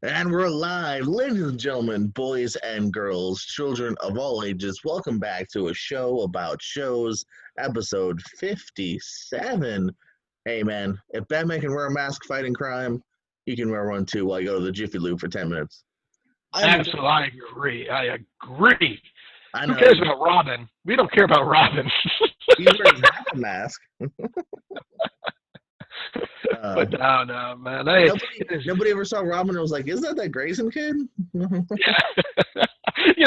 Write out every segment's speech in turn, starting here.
And we're live, ladies and gentlemen, boys and girls, children of all ages. Welcome back to a show about shows, episode 57. Hey man, if Batman can wear a mask fighting crime, you can wear one too while you go to the Jiffy Lube for 10 minutes. I'm your, Absolutely, I agree. I agree. I Who know, cares about Robin? We don't care about Robin. he wears half a mask. Uh, But no, man. nobody ever saw Robin and was like, is that Grayson kid? Yeah.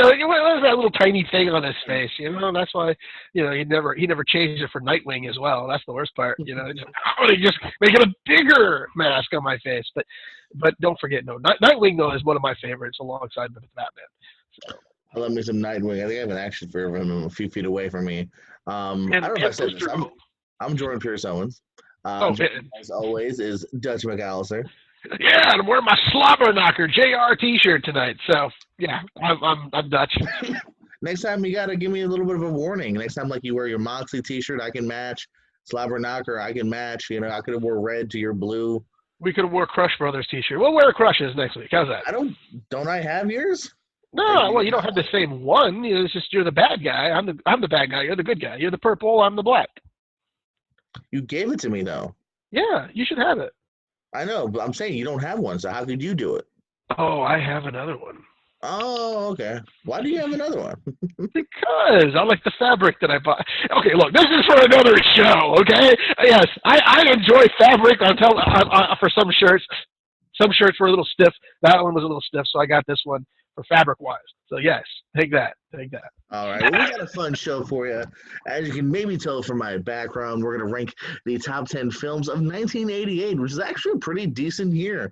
What was that little tiny thing on his face? That's why, he never changed it for Nightwing as well. That's the worst part. Just make it a bigger mask on my face. But don't forget, no, Nightwing though is one of my favorites alongside with Batman. So. I love me some Nightwing. I think I have an action figure of him a few feet away from me. I don't know if I said this. I'm Jordan Pierce Owens. As always, is Dutch McAllister. Yeah, I'm wearing my Slobber Knocker JR T-shirt tonight. So yeah, I'm Dutch. Next time you gotta give me a little bit of a warning. Next time, like you wear your Moxley T-shirt, I can match. Slobber Knocker, I can match. I could have wore red to your blue. We could have wore Crush Brothers T-shirt. We'll wear Crushes next week. How's that? Don't I have yours? No, well, you don't have the same one. It's just you're the bad guy. I'm the bad guy. You're the good guy. You're the purple. I'm the black. You gave it to me though. Yeah, you should have it. I know, but I'm saying you don't have one. So how could you do it? Oh, I have another one. Oh, okay. Why do you have another one? Because I like the fabric that I bought. Okay, look, this is for another show. Okay, yes, I enjoy fabric for some shirts. Some shirts were a little stiff. That one was a little stiff, so I got this one for fabric-wise. So yes, take that. All right, well, we got a fun show for you. As you can maybe tell from my background, we're going to rank the top 10 films of 1988, which is actually a pretty decent year.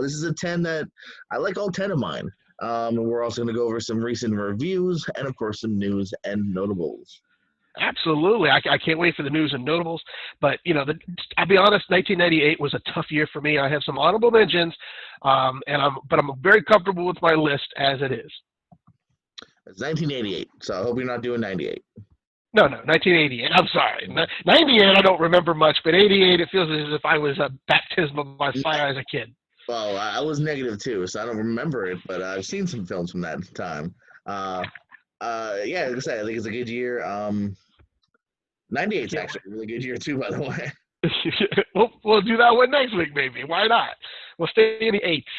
This is a 10 that I like all 10 of mine. And we're also going to go over some recent reviews and, of course, some news and notables. Absolutely. I can't wait for the news and notables. But, I'll be honest, 1998 was a tough year for me. I have some honorable mentions, but I'm very comfortable with my list as it is. It's 1988, so I hope you're not doing 98. No, 1988. I'm sorry. 98, I don't remember much, but 88, it feels as if I was a baptism by fire as a kid. Well, I was negative too, so I don't remember it, but I've seen some films from that time. Yeah, like I said, I think it's a good year. 98 is actually a really good year too, by the way. We'll do that one next week, maybe. Why not? We'll stay in the eights.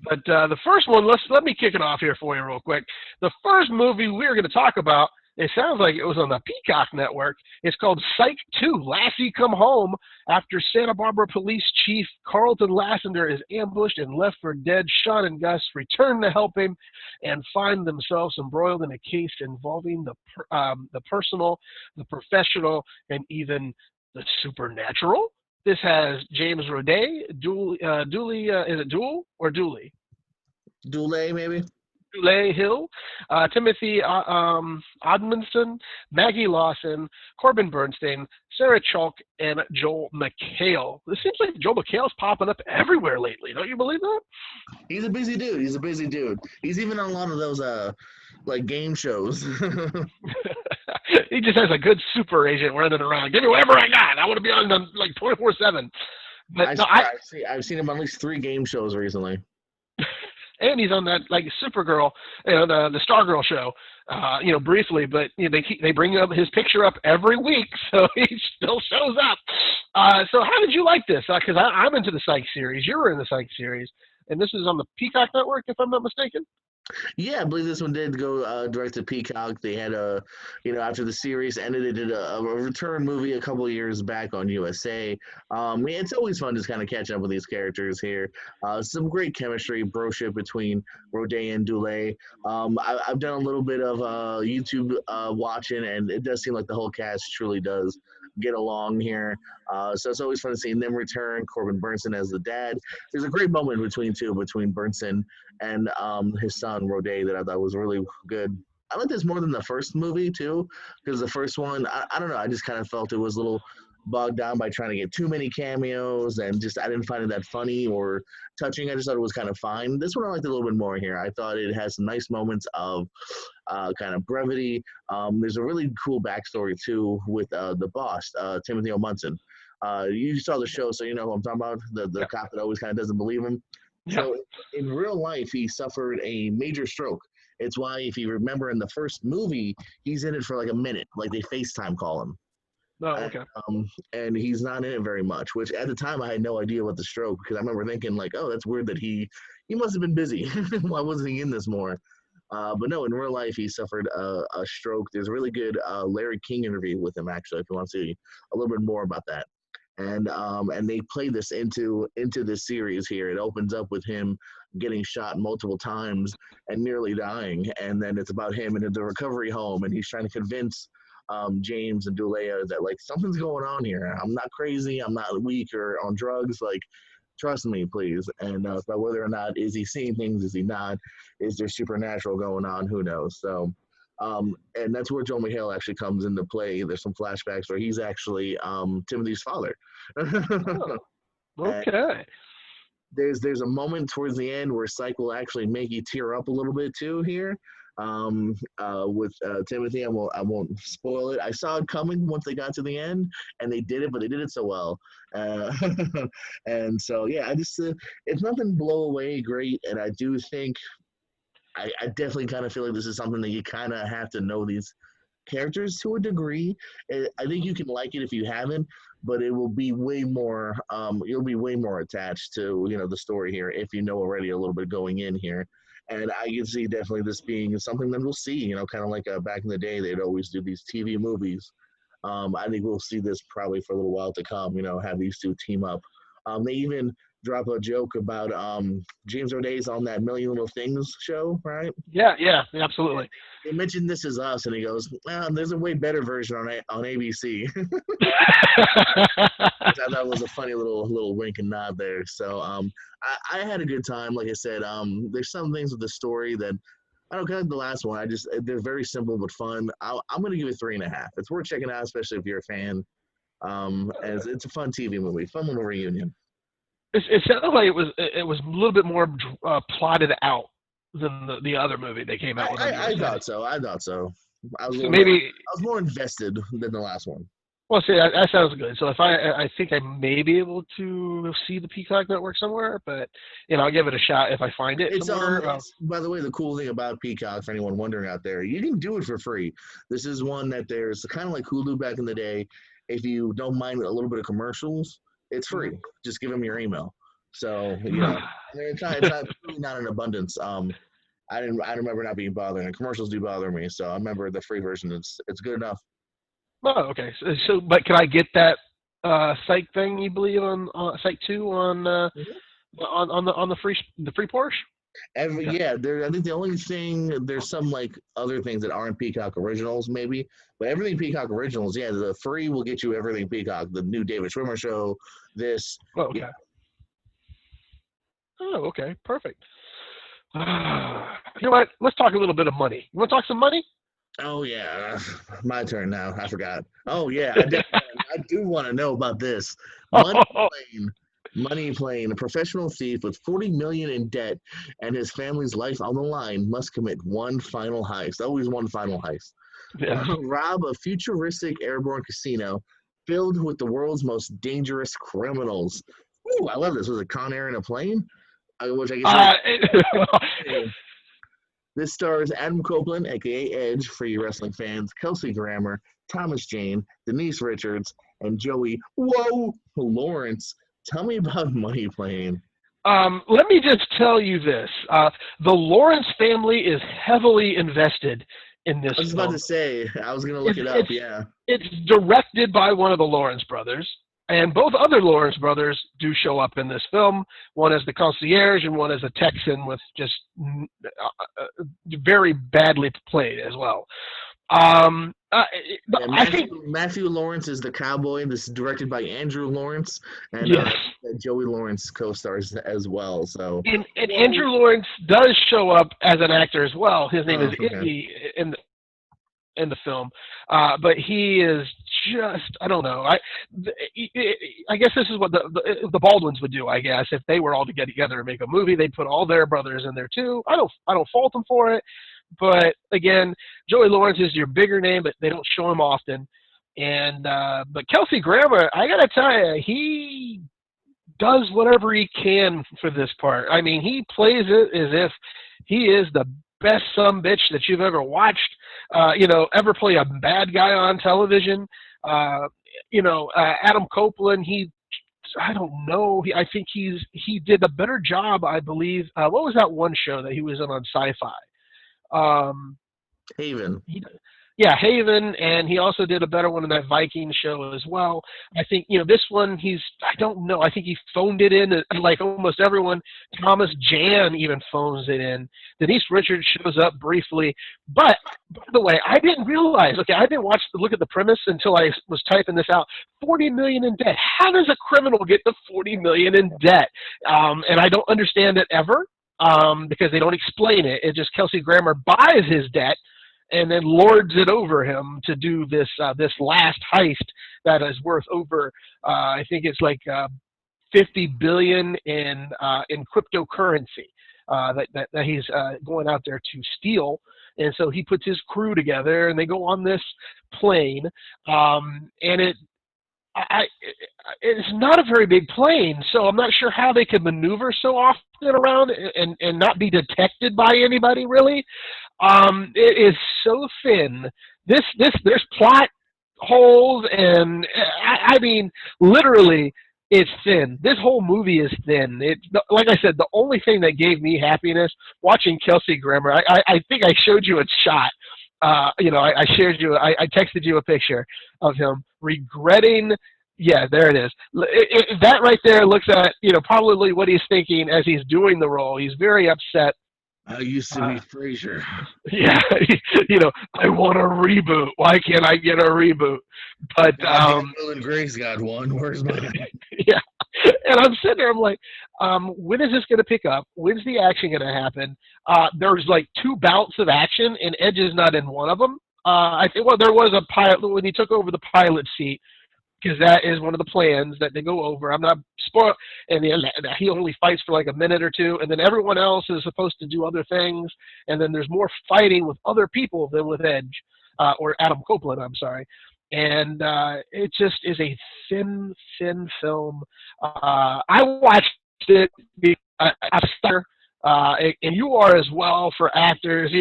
But the first one, let me kick it off here for you real quick. The first movie we're going to talk about, it sounds like it was on the Peacock Network. It's called Psych 2, Lassie Come Home, after Santa Barbara Police Chief Carlton Lassiter is ambushed and left for dead. Sean and Gus return to help him and find themselves embroiled in a case involving the personal, the professional, and even the supernatural. This has James Roday, Dooley, is it Dool or Dooley? Dooley, maybe? Dooley Hill, Timothy Odmondson, Maggie Lawson, Corbin Bernstein, Sarah Chalk, and Joel McHale. It seems like Joel McHale's popping up everywhere lately. Don't you believe that? He's a busy dude. He's even on a lot of those game shows. He just has a good super agent running around. Give me whatever I got. I want to be on them 24/7. But I've seen him on at least 3 game shows recently. And he's on that Supergirl, the Stargirl show, briefly. But they bring up his picture up every week, so he still shows up. So how did you like this? Because I'm into the Psych series. You're in the Psych series, and this is on the Peacock Network, if I'm not mistaken. Yeah, I believe this one did go direct to Peacock. They had after the series ended, they did a return movie a couple of years back on USA. It's always fun just kind of catching up with these characters here. Some great chemistry, broship between Roday and Dooley. I've done a little bit of YouTube watching, and it does seem like the whole cast truly does get along here. So it's always fun to see them return. Corbin Bernsen as the dad. There's a great moment between Bernsen and his son Roday that I thought was really good. I like this more than the first movie too, because the first one, I don't know, I just kind of felt it was a little bogged down by trying to get too many cameos, and just I didn't find it that funny or touching. I just thought it was kind of fine. This one I liked a little bit more here. I thought it has some nice moments of kind of brevity. There's a really cool backstory too with the boss, Timothy O. Munson. You saw the show, so you know who I'm talking about. The cop that always kind of doesn't believe him. Yeah. So in real life, he suffered a major stroke. It's why, if you remember in the first movie, he's in it for like a minute, like they FaceTime call him. Oh, And, okay. and he's not in it very much, which at the time I had no idea what the stroke, because I remember thinking like, oh, that's weird that he must have been busy. Why wasn't he in this more? But no, in real life, he suffered a stroke. There's a really good Larry King interview with him, actually, if you want to see a little bit more about that. And they play this into this series here. It opens up with him getting shot multiple times and nearly dying, and then it's about him in the recovery home, and he's trying to convince James and Dulea that like something's going on here. I'm not crazy. I'm not weak or on drugs. Like, trust me, please. And but whether or not is he seeing things, is he not? Is there supernatural going on? Who knows? So, and that's where Joel McHale actually comes into play. There's some flashbacks where he's actually Timothy's father. Oh, And okay. there's a moment towards the end where Psych will actually make you tear up a little bit too here. With Timothy, I won't spoil it. I saw it coming once they got to the end, and they did it, but they did it so well. Uh, and so yeah, I just it's nothing blow away great, and I do think I definitely kind of feel like this is something that you kind of have to know these characters to a degree. I think you can like it if you haven't, but it will be way more. You'll be way more attached to the story here if you know already a little bit going in here. And I can see definitely this being something that we'll see. Kind of like back in the day, they'd always do these TV movies. I think we'll see this probably for a little while to come. Have these two team up. They even drop a joke about James Roday's on that Million Little Things show, right? Yeah, yeah, absolutely. They mentioned This Is Us, and he goes, there's a way better version on ABC. Which I thought was a funny little wink and nod there. So I had a good time. Like I said, there's some things with the story that I don't kind of like the last one. They're very simple but fun. I'm gonna give it 3.5. It's worth checking out, especially if you're a fan. As it's a fun TV movie, fun little reunion. It sounded like it was a little bit more plotted out than the other movie they came out with on I USA. thought so. I thought so. I was a So little more. maybe, I was more invested than the last one. well, see, that sounds good. So if I think I may be able to see the Peacock Network somewhere, but I'll give it a shot if I find it somewhere. By the way, the cool thing about Peacock, for anyone wondering out there, you can do it for free. This is one that there's kind of like Hulu back in the day. If you don't mind a little bit of commercials, it's free. Mhm. Just give them your email. So it's really not an abundance. I remember not being bothered, and commercials do bother me. So I remember the free version. It's good enough. Oh, okay. But can I get that Psych thing you believe on Psych 2 on the free Porsche? Okay. Yeah, I think the only thing there's some like other things that aren't Peacock originals maybe, but everything Peacock originals, yeah, the free will get you everything Peacock. The new David Schwimmer show, this, Oh, okay. yeah. Oh, okay. Perfect. You know what? Let's talk a little bit of money. You want to talk some money? Oh yeah, my turn now. I forgot. Oh yeah, I do want to know about this. Money Plane, a professional thief with 40 million in debt and his family's life on the line, must commit one final heist. Always one final heist. Yeah. Rob a futuristic airborne casino filled with the world's most dangerous criminals. Ooh, I love this. Was it Con Air in a plane? Which I guess. This stars Adam Copeland, aka Edge, for you wrestling fans, Kelsey Grammer, Thomas Jane, Denise Richards, and Joey Lawrence. Tell me about Money Plane. Let me just tell you this: the Lawrence family is heavily invested in this I was film. about to say, I was going to look it up. Yeah, it's directed by one of the Lawrence brothers, and both other Lawrence brothers do show up in this film. One as the concierge, and one as a Texan with just very badly played as well. I think Matthew Lawrence is the cowboy. This is directed by Andrew Lawrence, and yes. Joey Lawrence co-stars as well. So, and Andrew Lawrence does show up as an actor as well. His name is Iggy in the film, but he is just, I don't know. I guess this is what the Baldwins would do. I guess if they were all to get together and make a movie, they'd put all their brothers in there too. I don't fault them for it. But again, Joey Lawrence is your bigger name, but they don't show him often. And but Kelsey Grammer, I gotta tell you, he does whatever he can for this part. I mean, he plays it as if he is the best sumbitch that you've ever watched, ever play a bad guy on television. Adam Copeland, I don't know. I think he did a better job, I believe. What was that one show that he was in on Sci-Fi? Haven. Yeah, Haven, and he also did a better one in that Viking show as well. I think, this one, I don't know, I think he phoned it in, like almost everyone. Thomas Jan even phones it in. Denise Richards shows up briefly. But, by the way, I didn't realize, I didn't look at the premise until I was typing this out. $40 million in debt. How does a criminal get to $40 million in debt? And I don't understand it ever, because they don't explain it. It's just Kelsey Grammer buys his debt and then lords it over him to do this last heist that is worth over, I think it's like $50 billion in cryptocurrency that he's going out there to steal. And so he puts his crew together, and they go on this plane, and it's not a very big plane, so I'm not sure how they can maneuver so often around and not be detected by anybody, really. It is so thin. There's plot holes, and I mean, literally, it's thin. This whole movie is thin. Like I said, the only thing that gave me happiness watching Kelsey Grammer, I think I showed you a shot. I texted you a picture of him regretting. Yeah, there it is. That right there looks at, probably what he's thinking as he's doing the role. He's very upset. I used to be Frasier. Yeah, I want a reboot. Why can't I get a reboot? But Will and Grace got one. Where's mine? Yeah, and I'm sitting there. I'm like, when is this going to pick up? When's the action going to happen? There's like 2 bouts of action, and Edge is not in one of them. I think there was a pilot when he took over the pilot seat, because that is one of the plans that they go over. I'm not spoiled, and he only fights for like a minute or two, and then everyone else is supposed to do other things, and then there's more fighting with other people than with Edge, or Adam Copeland, I'm sorry. And it just is a thin film. I watched it after, and you are as well, for actors,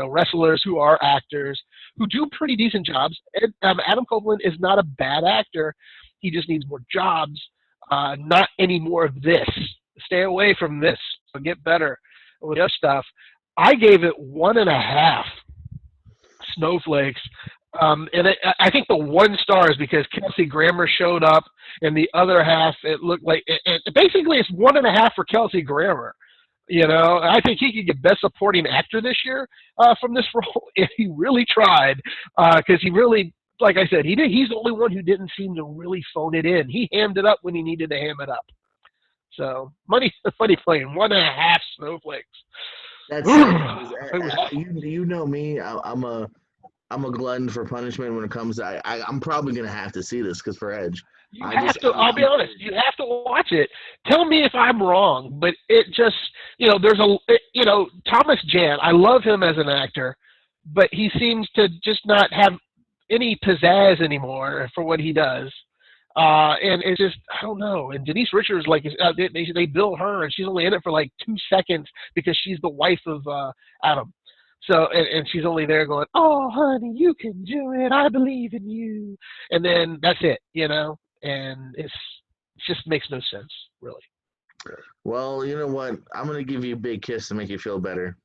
wrestlers who are actors who do pretty decent jobs. Adam Copeland is not a bad actor. He just needs more jobs, not any more of this. Stay away from this. Get better with your stuff. I gave it 1.5 snowflakes. I think the 1 star is because Kelsey Grammer showed up, and the other half, it looked like basically it's 1.5 for Kelsey Grammer. I think he could get Best Supporting Actor this year from this role if he really tried, because he really, like I said, he's the only one who didn't seem to really phone it in. He hammed it up when he needed to ham it up. So funny playing 1.5 snowflakes. That's you know me. I'm a glutton for punishment when it comes to. I'm probably gonna have to see this because for Edge. I'll be honest. You have to watch it. Tell me if I'm wrong, but it just, Thomas Jan. I love him as an actor, but he seems to just not have any pizzazz anymore for what he does. And it's just, I don't know. And Denise Richards, like, they bill her, and she's only in it for like 2 seconds because she's the wife of Adam. So, and she's only there going, "Oh, honey, you can do it. I believe in you." And then that's it, and it just makes no sense, really. Well, you know what? I'm going to give you a big kiss to make you feel better.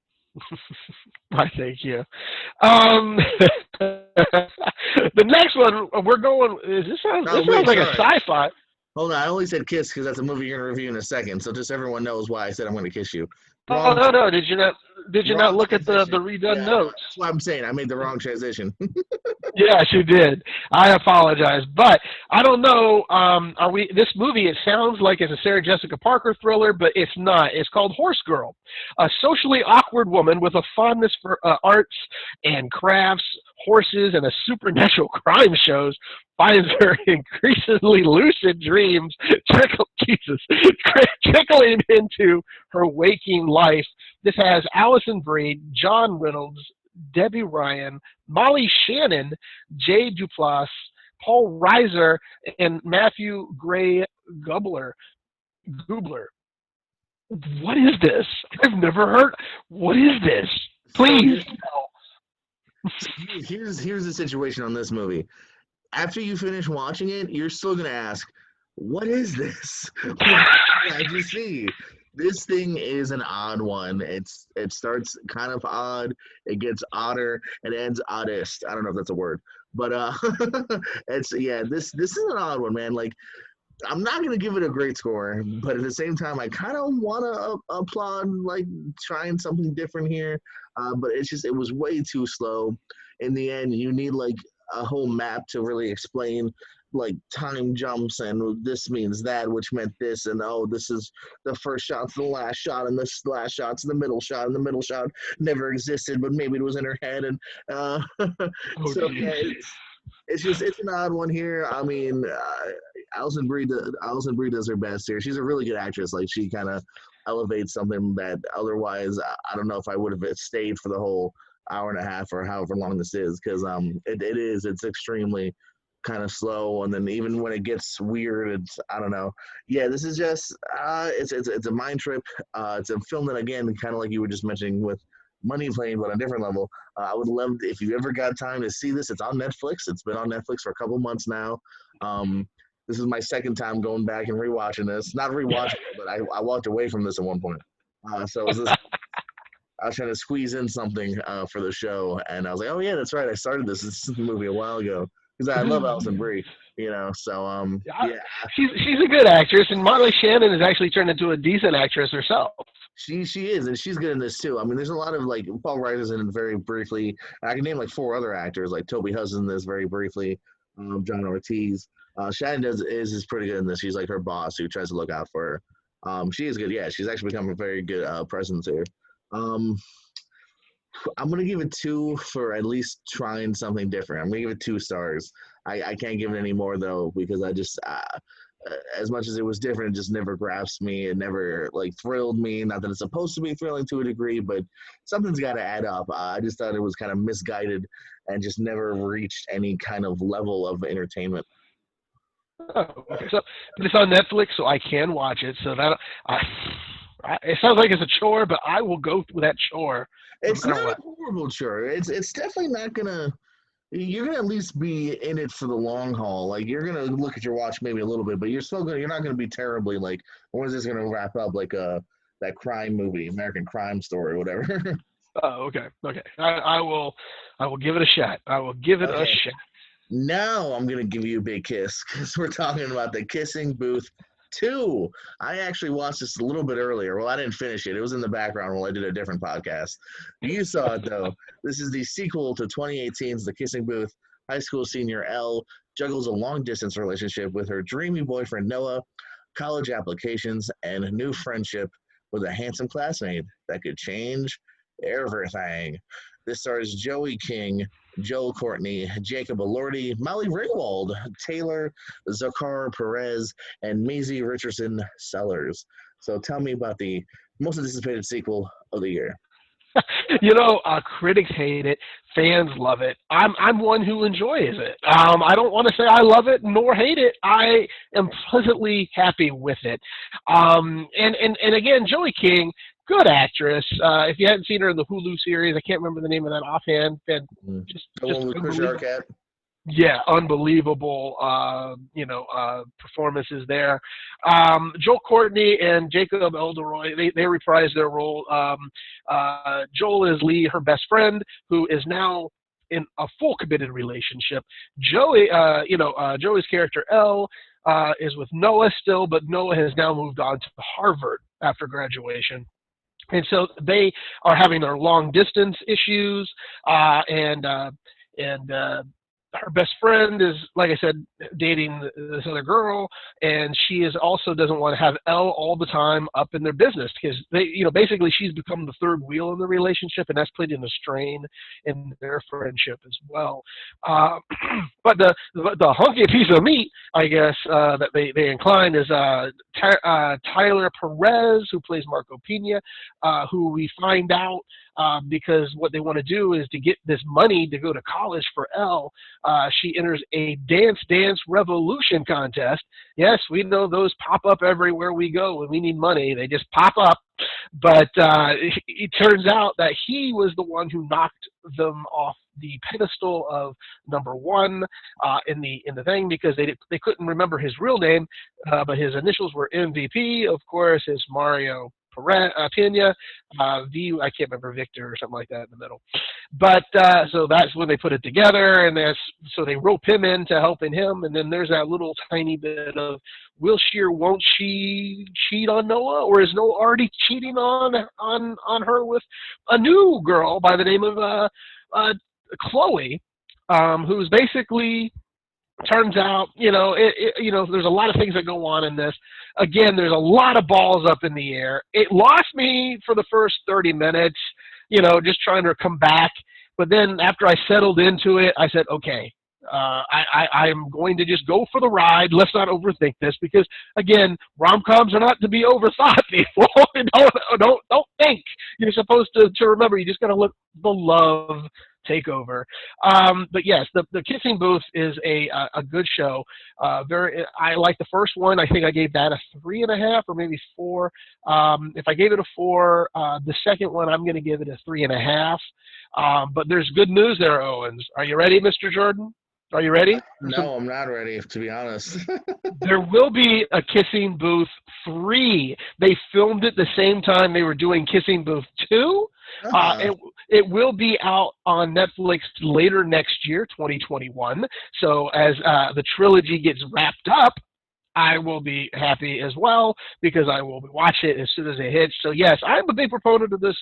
I thank you. The next one, we're going, this sounds like a sci-fi. Hold on, I only said kiss because that's a movie you're going to review in a second, so just everyone knows why I said I'm going to kiss you. Oh, no, did you not look at the redone notes? That's what I'm saying. I made the wrong transition. Yes, you did. I apologize. But I don't know, this movie, it sounds like it's a Sarah Jessica Parker thriller, but it's not. It's called Horse Girl. A socially awkward woman with a fondness for arts and crafts, horses, and a supernatural crime shows finds her increasingly lucid dreams trickling into her waking life. This has Allison Brie, John Reynolds, Debbie Ryan, Molly Shannon, Jay Duplass, Paul Reiser and Matthew Gray Gubler. Gubler. What is this? I've never heard. What is this? So Please. here's the situation on this movie. After you finish watching it, you're still gonna ask, "What is this? What did I see?" This thing is an odd one. It starts kind of odd, it gets odder, it ends oddest. I don't know if that's a word, but it's yeah. This is an odd one, man. Like I'm not gonna give it a great score, but at the same time, I kind of want to applaud like trying something different here. But it's just it was way too slow. In the end, you need like a whole map to really explain like time jumps and this means that, which meant this, and oh, this is the first shot to the last shot, and this last shot to the middle shot, and the middle shot never existed, but maybe it was in her head, and Oh, so geez. yeah, it's just it's an odd one here. I mean, Alison Brie does her best here. She's a really good actress. Like she kind of elevates something that otherwise I don't know if I would have stayed for the whole hour and a half or however long this is because it's extremely kind of slow, and then even when it gets weird, it's I don't know. Yeah, this is just it's a mind trip. It's a film that again, kind of like you were just mentioning with Money Plane, but on a different level. I would love if you ever got time to see this. It's on Netflix. It's been on Netflix for a couple months now. This is my second time going back and rewatching this. Not rewatching it, but I walked away from this at one point. So I was trying to squeeze in something for the show, and I was like, oh yeah, that's right. I started this movie a while ago because I love Alison Brie, you know. So yeah, She's a good actress, and Molly Shannon has actually turned into a decent actress herself. she is, and she's good in this too. I mean, there's a lot of like Paul Reiser's in it very briefly. I can name like four other actors, like Toby Huss in this very briefly, John Ortiz. Shannon is pretty good in this. She's like her boss who tries to look out for her. She is good. Yeah, she's actually become a very good presence here. Um, I'm gonna give it 2 for at least trying something different. I'm gonna give it 2 stars. I can't give it any more though because I just as much as it was different, it just never grasped me. It never like thrilled me. Not that it's supposed to be thrilling to a degree, but something's got to add up. I just thought it was kind of misguided and just never reached any kind of level of entertainment. Oh, okay. So it's on Netflix, so I can watch it. So that it sounds like it's a chore, but I will go through that chore no It's matter not what. a horrible chore. It's definitely not gonna. You're gonna at least be in it for the long haul. Like you're gonna look at your watch maybe a little bit, but you're not gonna be terribly like when is this gonna wrap up like that crime movie, American Crime Story, or whatever. Oh, okay, okay. I will give it a shot. I will give it a Okay. shot. Now I'm gonna give you a big kiss because we're talking about the Kissing Booth 2. I actually watched this a little bit earlier. Well, I didn't finish it. It was in the background while I did a different podcast. You saw it though. This is the sequel to 2018's The Kissing Booth. High school senior Elle juggles a long distance relationship with her dreamy boyfriend Noah, college applications, and a new friendship with a handsome classmate that could change everything. This stars Joey King, Joel Courtney, Jacob Elordi, Molly Ringwald, Taylor Zakar Perez, and Maisie Richardson Sellers. So tell me about the most anticipated sequel of the year. Critics hate it, fans love it. I'm one who enjoys it. I don't want to say I love it nor hate it. I am pleasantly happy with it. And again, Joey King, good actress. If you hadn't seen her in the Hulu series, I can't remember the name of that offhand. The Just one with Chris unbelievable. Arquette. Yeah, unbelievable, performances there. Joel Courtney and Jacob Elderoy, they reprise their role. Joel is Lee, her best friend, who is now in a full committed relationship. Joey's character Elle is with Noah still, but Noah has now moved on to Harvard after graduation. And so they are having their long distance issues, and her best friend is, like I said, dating this other girl, and she is also doesn't want to have Elle all the time up in their business because basically she's become the third wheel in the relationship, and that's putting a strain in their friendship as well. But the hunky piece of meat, I guess, that they incline is Tyler Perez, who plays Marco Pena, who we find out because what they want to do is to get this money to go to college for Elle. she enters a Dance Revolution contest. Yes, we know those pop up everywhere we go when we need money. They just pop up. But it turns out that he was the one who knocked them off the pedestal of number one in the thing, because they couldn't remember his real name, but his initials were MVP. Of course, is Mario Pena, I can't remember, Victor or something like that in the middle. But so that's when they put it together, and so they rope him into helping him, and then there's that little tiny bit of, will she or won't she cheat on Noah, or is Noah already cheating on her with a new girl by the name of Chloe, who's basically, turns out, there's a lot of things that go on in this. Again, there's a lot of balls up in the air. It lost me for the first 30 minutes, just trying to come back. But then after I settled into it, I said, okay, I'm going to just go for the ride. Let's not overthink this, because again, rom-coms are not to be overthought, people. don't think. You're supposed to remember, you just got to let the love take over. But yes, the Kissing Booth is a good show. I like the first one. I think I gave that a 3.5 or maybe 4. If I gave it a 4, the second one I'm going to give it a 3.5. But there's good news there, Owens. Are you ready, Mr. Jordan? Are you ready? No, I'm not ready, to be honest. There will be a Kissing Booth 3. They filmed it the same time they were doing Kissing Booth 2. It will be out on Netflix later next year, 2021. So as the trilogy gets wrapped up, I will be happy as well, because I will watch it as soon as it hits. So yes, I'm a big proponent of this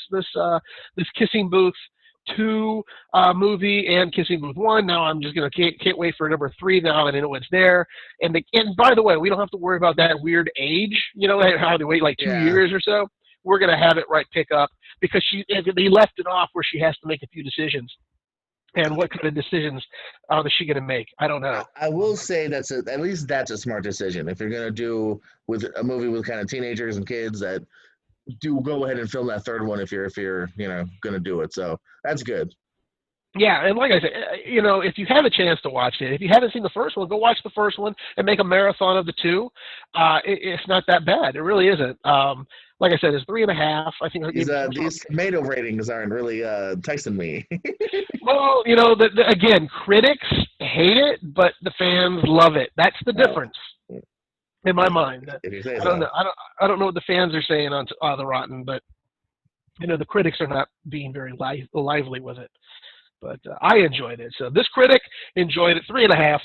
Kissing Booth 2 movie and Kissing Booth 1. Now I'm just can't wait for number 3 now that I know it's there. And by the way, we don't have to worry about that weird age, how they wait like 2 years or so. We're going to have it right pick up, because they left it off where she has to make a few decisions. And what kind of decisions is she going to make? I don't know. I will say at least that's a smart decision. If you're going to do with a movie with kind of teenagers and kids, that do go ahead and film that third one if you're going to do it. So that's good. Yeah, and like I said, if you have a chance to watch it, if you haven't seen the first one, go watch the first one and make a marathon of the two. It's not that bad. It really isn't. Like I said, it's 3.5. I think these tomato ratings aren't really enticing me. Well, again, critics hate it, but the fans love it. That's the difference in my mind. If you say I don't know. I don't know what the fans are saying on the Rotten, but the critics are not being very lively with it. But I enjoyed it. So this critic enjoyed it. 3.5.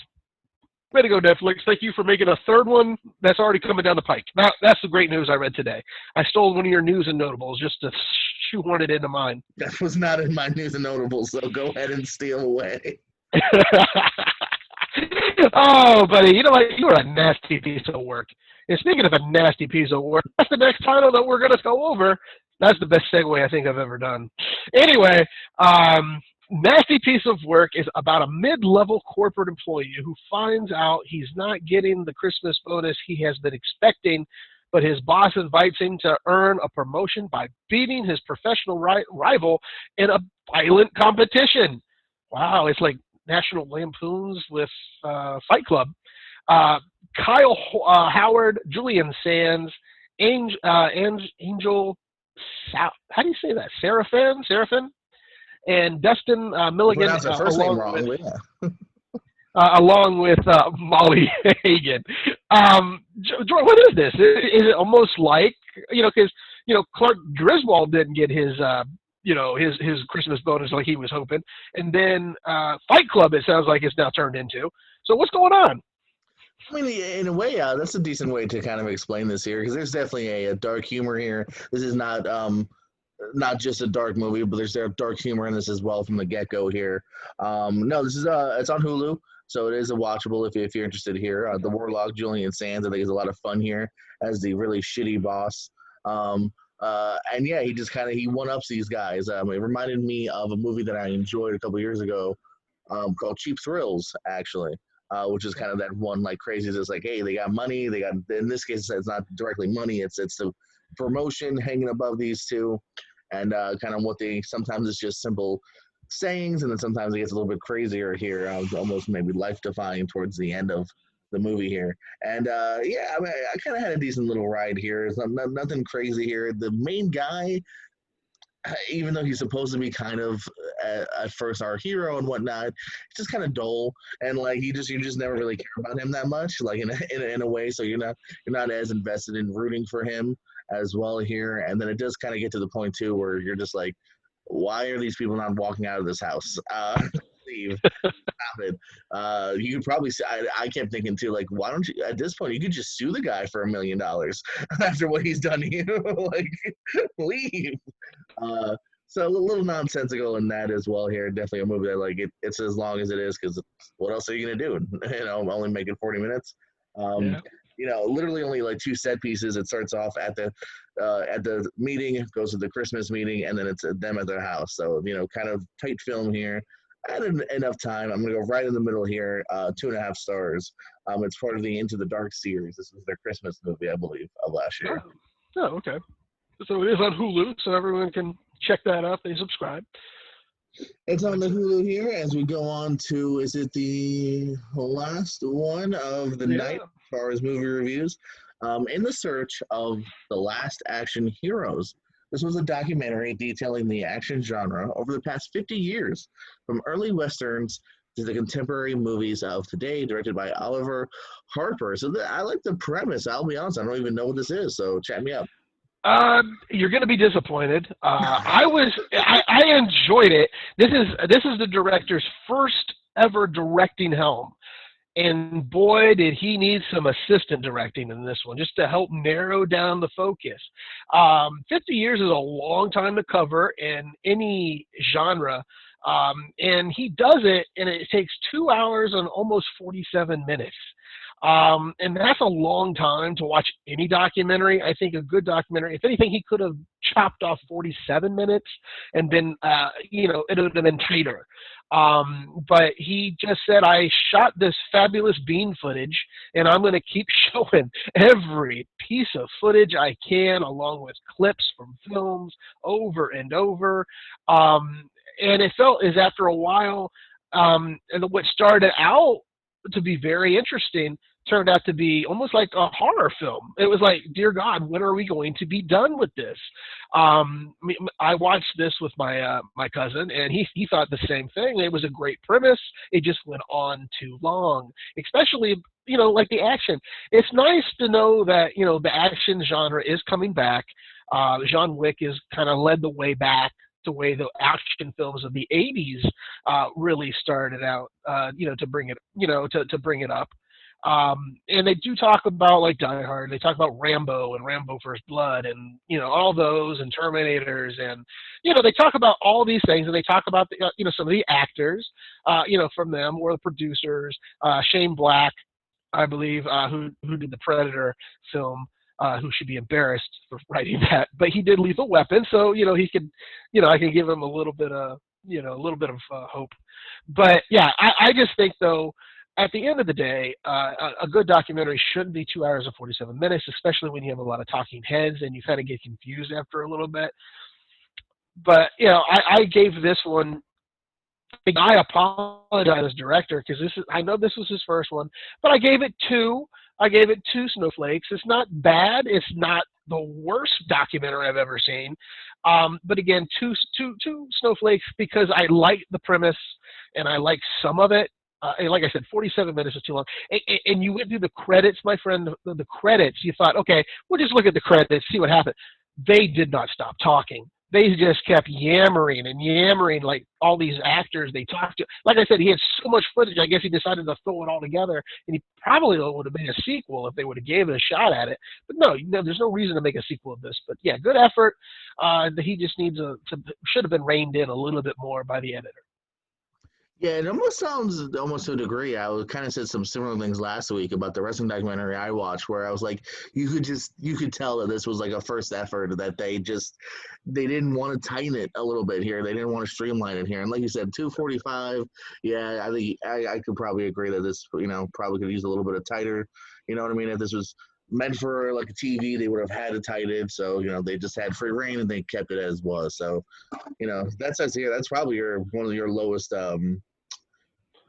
Way to go, Netflix. Thank you for making a third one that's already coming down the pike. Now, that's the great news I read today. I stole one of your news and notables just to shoehorn it into mine. That was not in my news and notables, so go ahead and steal away. Oh, buddy, you know what? You are a nasty piece of work. And speaking of a nasty piece of work, that's the next title that we're going to go over. That's the best segue I think I've ever done. Anyway, nasty piece of work is about a mid-level corporate employee who finds out he's not getting the Christmas bonus he has been expecting, but his boss invites him to earn a promotion by beating his professional rival in a violent competition. Wow, it's like National Lampoons with Fight Club. Kyle Howard, Julian Sands, Angel, how do you say that? Seraphin? And Dustin Milligan, along with Molly Hagan. Jordan, what is this? Is it almost like, because Clark Griswold didn't get his his Christmas bonus like he was hoping, and then Fight Club, it sounds like it's now turned into. So what's going on? I mean, in a way, that's a decent way to kind of explain this here, because there's definitely a dark humor here. This is not just a dark movie, but there's dark humor in this as well from the get-go here. No, this is it's on Hulu, so it is a watchable if you're interested here. The Warlock, Julian Sands, I think is a lot of fun here as the really shitty boss. And yeah, he just he one-ups these guys. It reminded me of a movie that I enjoyed a couple years ago called Cheap Thrills, actually. Which is kind of that one crazy. It's like, hey, they got money. They got, in this case, it's not directly money. It's the promotion hanging above these two, and kind of what they sometimes it's just simple sayings, and then sometimes it gets a little bit crazier here, almost maybe life defying towards the end of the movie here. And yeah, I mean, I kind of had a decent little ride here. It's nothing crazy here. The main guy, even though he's supposed to be kind of at first our hero and whatnot, it's just kind of dull, and like you just never really care about him that much, like in a way. So you're not as invested in rooting for him as well here. And then it does kind of get to the point too where you're just like, why are these people not walking out of this house? Leave. It. You could probably say, I kept thinking too, like, why don't you, at this point, you could just sue the guy for $1 million after what he's done to you. Like, leave. So a little nonsensical in that as well here. Definitely a movie that, like, it's as long as it is, because what else are you going to do? Only make it 40 minutes. Yeah. Literally only like two set pieces. It starts off at the meeting, goes to the Christmas meeting, and then it's them at their house. So, kind of tight film here. I had enough time. I'm going to go right in the middle here, 2.5 stars. It's part of the Into the Dark series. This was their Christmas movie, I believe, of last year. Oh, okay. So it is on Hulu, so everyone can check that out. They subscribe. It's on the Hulu here as we go on to, is it the last one of the night as far as movie reviews? In the search of the last action heroes. This was a documentary detailing the action genre over the past 50 years, from early westerns to the contemporary movies of today, directed by Oliver Harper. So I like the premise. I'll be honest, I don't even know what this is, so chat me up. You're going to be disappointed. I enjoyed it. This is the director's first ever directing helm. And boy, did he need some assistant directing in this one, just to help narrow down the focus. 50 years is a long time to cover in any genre. And he does it, and it takes 2 hours and almost 47 minutes. And that's a long time to watch any documentary. I think a good documentary, if anything, he could have chopped off 47 minutes and been, it would have been tighter. But he just said, I shot this fabulous bean footage, and I'm going to keep showing every piece of footage I can, along with clips from films over and over. And it felt as after a while, and what started out to be very interesting turned out to be almost like a horror film. It was like, dear God, when are we going to be done with this? I watched this with my cousin, and he thought the same thing. It was a great premise. It just went on too long, especially, like the action. It's nice to know that, the action genre is coming back. John Wick has kind of led the way back, the way the action films of the 80s really started out, to bring it, to bring it up. And they do talk about, like, Die Hard. They talk about Rambo and Rambo First Blood and, all those, and Terminators. And, they talk about all these things, and they talk about, some of the actors, from them, or the producers. Shane Black, I believe, who did the Predator film, who should be embarrassed for writing that. But he did Lethal Weapon, so, he could, I can give him a little bit of, hope. But, yeah, I just think, though, at the end of the day, a good documentary shouldn't be 2 hours and 47 minutes, especially when you have a lot of talking heads and you kind of get confused after a little bit. But, I gave this one, I apologize, director, because I know this was his first one, but I gave it 2. I gave it 2 snowflakes. It's not bad. It's not the worst documentary I've ever seen. But again, two snowflakes, because I like the premise and I like some of it. And like I said, 47 minutes is too long. And you went through the credits, my friend, the credits. You thought, okay, we'll just look at the credits, see what happened. They did not stop talking. They just kept yammering and yammering, like all these actors they talked to. Like I said, he had so much footage, I guess he decided to throw it all together. And he probably would have made a sequel if they would have gave it a shot at it. But no, there's no reason to make a sequel of this. But yeah, good effort. He just needs should have been reined in a little bit more by the editor. Yeah, it almost sounds, almost to a degree. I kind of said some similar things last week about the wrestling documentary I watched, where I was like, you could tell that this was like a first effort, that they didn't want to tighten it a little bit here. They didn't want to streamline it here. And like you said, 245. Yeah, I think I could probably agree that this, probably could use a little bit of tighter. You know what I mean? If this was meant for like a TV, they would have had to tighten it. So they just had free reign and they kept it as was. So that says here that's probably one of your lowest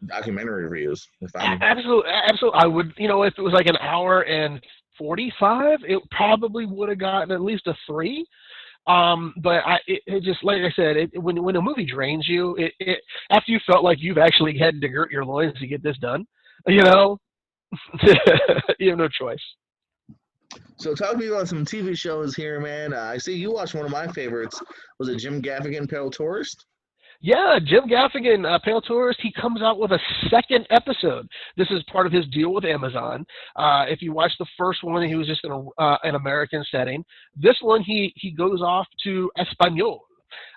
documentary reviews. If I'm Absolutely, absolutely. I would, if it was like an hour and 45, it probably would have gotten at least a 3. But it just, like I said, when a movie drains you, after you felt like you've actually had to girt your loins to get this done, you have no choice. So talk to me about some TV shows here, man. I see you watched one of my favorites. Was it Jim Gaffigan, Pale Tourist? Yeah, Jim Gaffigan, Pale Tourist, he comes out with a second episode. This is part of his deal with Amazon. If you watch the first one, he was just in an American setting. This one, he goes off to Española,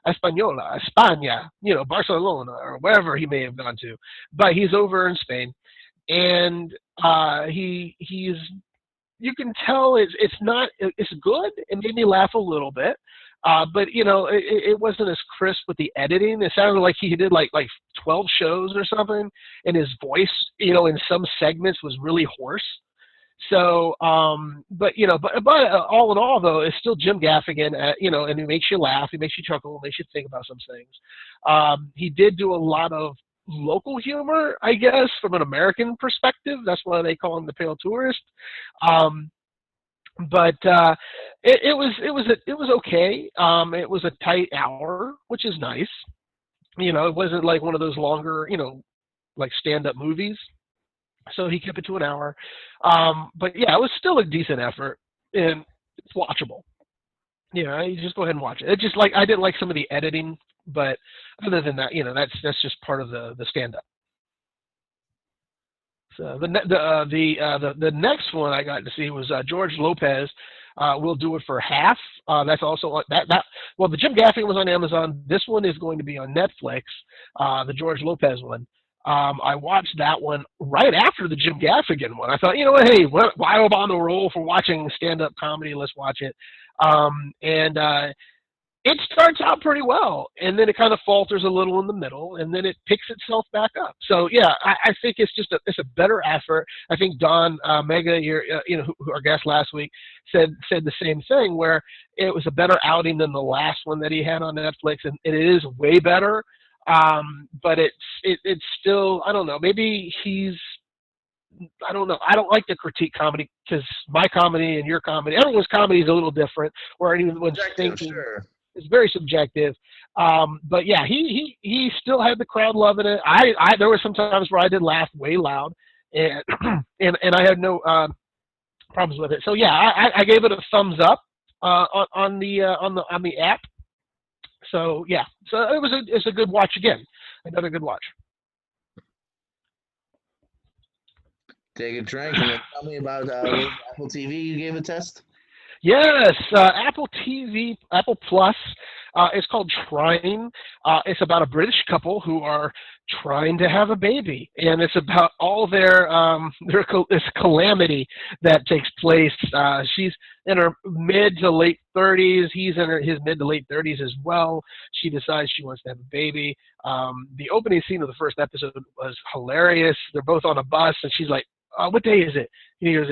España, Barcelona, or wherever he may have gone to. But he's over in Spain, and he's, you can tell it's good. It made me laugh a little bit. But it wasn't as crisp with the editing. It sounded like he did like 12 shows or something, and his voice, in some segments was really hoarse. So, but all in all, though, it's still Jim Gaffigan, and he makes you laugh, he makes you chuckle, makes you think about some things. He did do a lot of local humor, I guess, from an American perspective. That's why they call him the Pale Tourist. But it was okay. It was a tight hour, which is nice. It wasn't like one of those longer, like stand-up movies. So he kept it to an hour. But yeah, it was still a decent effort, and it's watchable. You just go ahead and watch it. It's just like I didn't like some of the editing, but other than that, that's just part of the stand-up. So the next one I got to see was George Lopez. We'll Do It for Half. That's also that. Well, the Jim Gaffigan was on Amazon. This one is going to be on Netflix. The George Lopez one. I watched that one right after the Jim Gaffigan one. I thought, hey, why am I on the roll for watching stand-up comedy? Let's watch it. It starts out pretty well, and then it kind of falters a little in the middle, and then it picks itself back up. So yeah, I think it's a better effort. I think Don Mega, who our guest last week, said the same thing, where it was a better outing than the last one that he had on Netflix, and it is way better. But it's still, I don't know. Maybe I don't know. I don't like to critique comedy because my comedy and your comedy, everyone's comedy is a little different. Where anyone's thinking. Sure. It's very subjective, but yeah, he still had the crowd loving it. There were some times where I did laugh way loud, and and I had no problems with it. So yeah, I gave it a thumbs up on the app. So yeah, so it's a good watch again, another good watch. Take a drink and then tell me about Apple TV. You gave a test. Yes, Apple TV, Apple Plus. It's called Trying. It's about a British couple who are trying to have a baby, and it's about all this calamity that takes place. She's in her mid to late 30s. He's in his mid to late 30s as well. She decides she wants to have a baby. The opening scene of the first episode was hilarious. They're both on a bus, and she's like, "What day is it?" And he goes,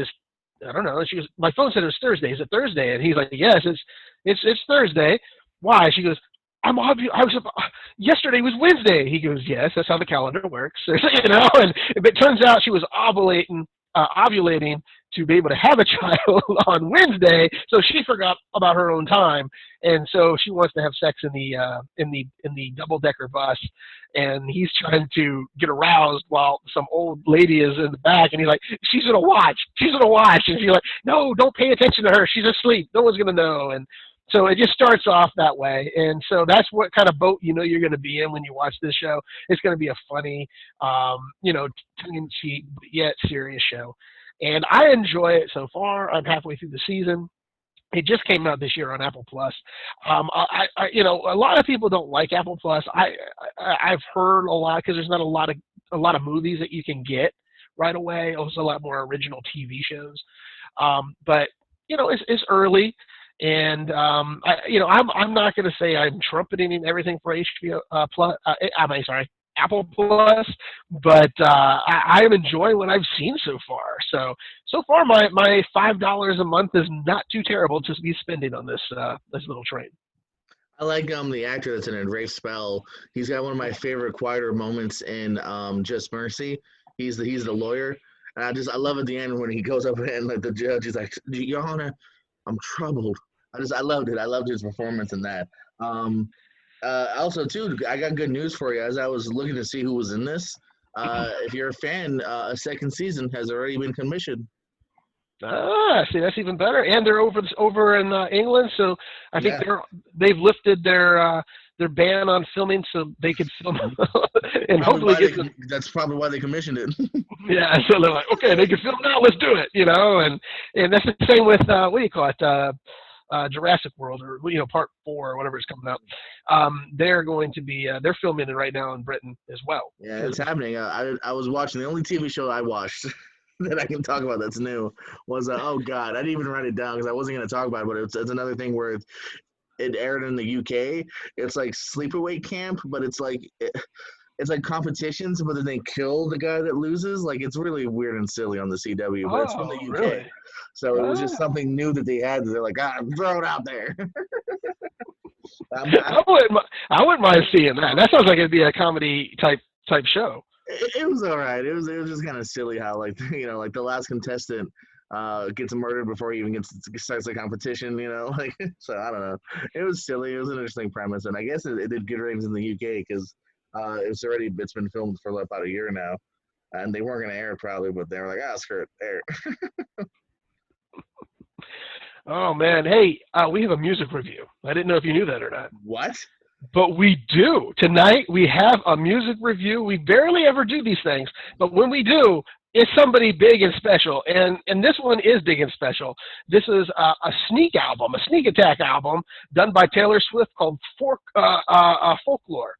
I don't know. She goes, my phone said it was Thursday. Is it Thursday? And he's like, yes, it's Thursday. Why? She goes, yesterday was Wednesday. He goes, yes, that's how the calendar works. And it turns out she was ovulating to be able to have a child on Wednesday. So she forgot about her own time. And so she wants to have sex in the double-decker bus. And he's trying to get aroused while some old lady is in the back. And he's like, she's going to watch. And she's like, no, don't pay attention to her. She's asleep. No one's going to know. And so it just starts off that way. And so that's what kind of boat you're going to be in when you watch this show. It's going to be a funny, tongue-in-cheek, but yet serious show. And I enjoy it so far. I'm halfway through the season. It just came out this year on Apple Plus. A lot of people don't like Apple Plus. I've heard a lot because there's not a lot of movies that you can get right away. Also, a lot more original TV shows. But it's early, and I'm not going to say I'm trumpeting everything for HBO Plus. Apple Plus, but I am enjoying what I've seen so far. So so far my $5 a month is not too terrible to be spending on this little train. I like the actor that's in it, Rafe Spell. He's got one of my favorite quieter moments in Just Mercy. He's the lawyer, and I love at the end when he goes up and like the judge, he's like, Your Honor, I'm troubled. I loved it. I loved his performance in that. Um, Also, too, I got good news for you. As I was looking to see who was in this, if you're a fan, a second season has already been commissioned. Ah, see, that's even better. And they're over in England, so I think Yeah. they've lifted their ban on filming, so they could film and Probably hopefully why get they that's probably why they commissioned it. yeah. So they're like, okay, they can film now. Let's do it, and that's the same with what do you call it? Jurassic World, or Part 4 or whatever is coming out. They're going to be they're filming it right now in Britain as well. Yeah, it's happening. I was watching the only TV show I watched that I can talk about that's new was oh god, I didn't even write it down because I wasn't going to talk about it, but it's another thing where it aired in the UK. It's like sleepaway camp, but it's like competitions, but then they kill the guy that loses. Like it's really weird and silly on the CW, but it's from the Oh, UK. really? So it was just Ah. something new that they had. They're like, throw it out there. I wouldn't mind seeing that. That sounds like it'd be a comedy type show. It was all right. It was just kind of silly how like like the last contestant gets murdered before he even starts the competition. Like so I don't know. It was silly. It was an interesting premise, and I guess it did good ratings in the UK because it's been filmed for about a year now, and they weren't going to air it probably, but they were like, screw it, air it. Oh man, hey, we have a music review. I didn't know if you knew that or not. What? But we do. Tonight we have a music review. We barely ever do these things, but when we do, it's somebody big and special. And this one is big and special. This is a sneak attack album done by Taylor Swift called Folklore.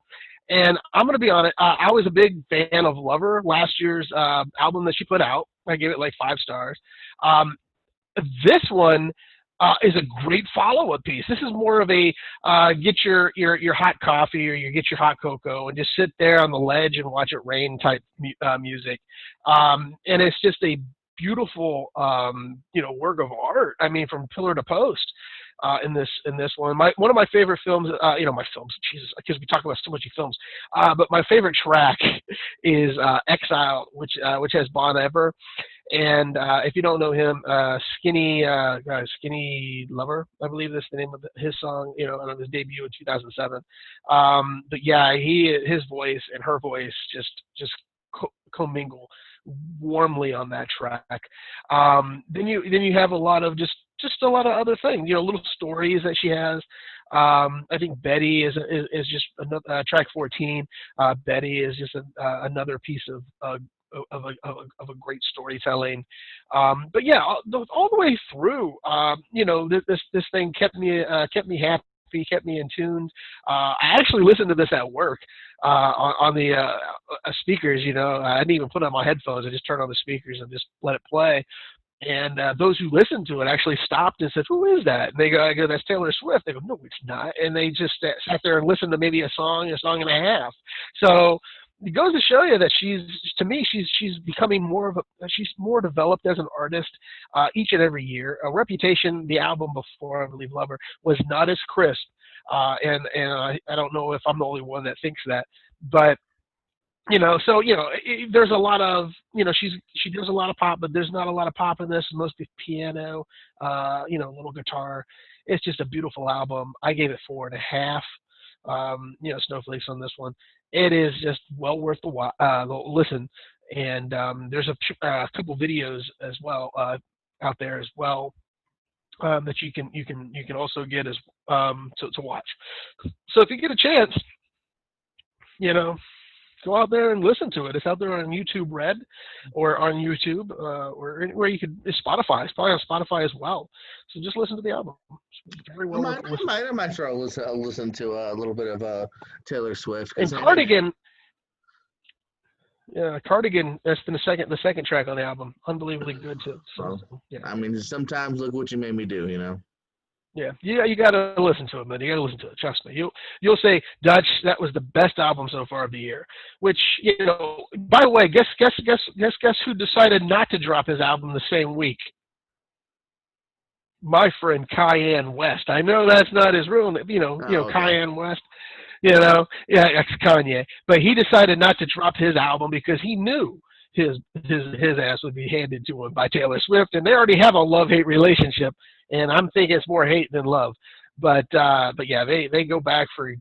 And I'm going to be honest, I was a big fan of Lover, last year's album that she put out. I gave it like 5 stars. This one is a great follow-up piece. This is more of a get your hot coffee or you get your hot cocoa and just sit there on the ledge and watch it rain type music. And it's just a beautiful work of art. I mean, from pillar to post. In this one, one of my favorite films, my films, Jesus, because we talk about so much films. But my favorite track is "Exile," which has Bon Ever, and if you don't know him, Skinny Lover, I believe that's the name of his song. On his debut in 2007. But yeah, his voice and her voice just commingle warmly on that track. Then you have a lot of just a lot of other things, little stories that she has. I think Betty is just another track 14. Betty is just another piece of a great storytelling. But yeah, all the way through, this thing kept me happy. Kept me in tune. I actually listened to this at work on the speakers. I didn't even put on my headphones. I just turned on the speakers and just let it play. And those who listened to it actually stopped and said, "Who is that?" And they go, "I go, that's Taylor Swift." They go, "No, it's not." And they just sat there and listened to maybe a song and a half. So it goes to show you that she's becoming she's more developed as an artist each and every year. Reputation, the album before, I believe, Lover, was not as crisp. And I don't know if I'm the only one that thinks that, but there's a lot of, she does a lot of pop, but there's not a lot of pop in this. Mostly piano, a little guitar. It's just a beautiful album. I gave it 4.5. Snowflakes on this one. It is just well worth the listen. And there's a couple videos as well out there as well that you can also get as to watch. So if you get a chance, go out there and listen to it. It's out there on YouTube Red or on YouTube or anywhere you could. It's Spotify. It's probably on Spotify as well. So just listen to the album. It's very well worth listening. I might try to listen to a little bit of Taylor Swift. And Cardigan. Yeah, Cardigan. That's been the second track on the album. Unbelievably good too. So, yeah. I mean, sometimes look what you made me do. Yeah, you got to listen to it, man. You got to listen to it. Trust me. You'll say, Dutch, that was the best album so far of the year. Which, by the way, guess who decided not to drop his album the same week? My friend Cayenne West. I know that's not his real name. Oh, okay. Cayenne West. Yeah, ex Kanye. But he decided not to drop his album because he knew his ass would be handed to him by Taylor Swift, and they already have a love-hate relationship, and I'm thinking it's more hate than love. But yeah, they go back for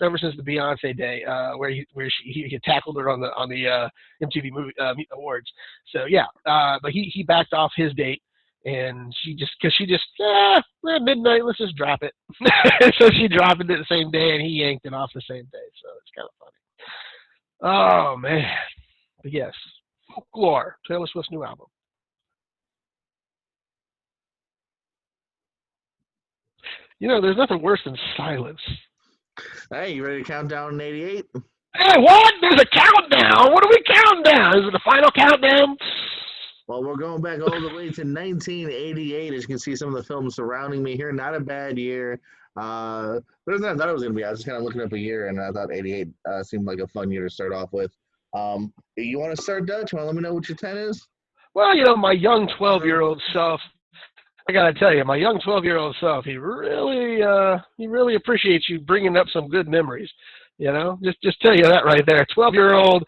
ever since the Beyonce day, where he tackled her on the MTV movie awards. So yeah, but he backed off his date, and midnight, let's just drop it. So she dropped it the same day, and he yanked it off the same day. So it's kind of funny. Oh man, but yes, Folklore, Taylor Swift's new album. There's nothing worse than silence. Hey, you ready to count down in '88? Hey, what? There's a countdown. What are we counting down? Is it the final countdown? Well, we're going back all the way to 1988. As you can see, some of the films surrounding me here. Not a bad year. Better than I thought it was going to be. I was just kind of looking up a year, and I thought '88 seemed like a fun year to start off with. You want to start, Dutch? You want to let me know what your 10 is? Well, my young 12-year-old self, I got to tell you, my young 12-year-old self, he really appreciates you bringing up some good memories. Just tell you that right there. 12-year-old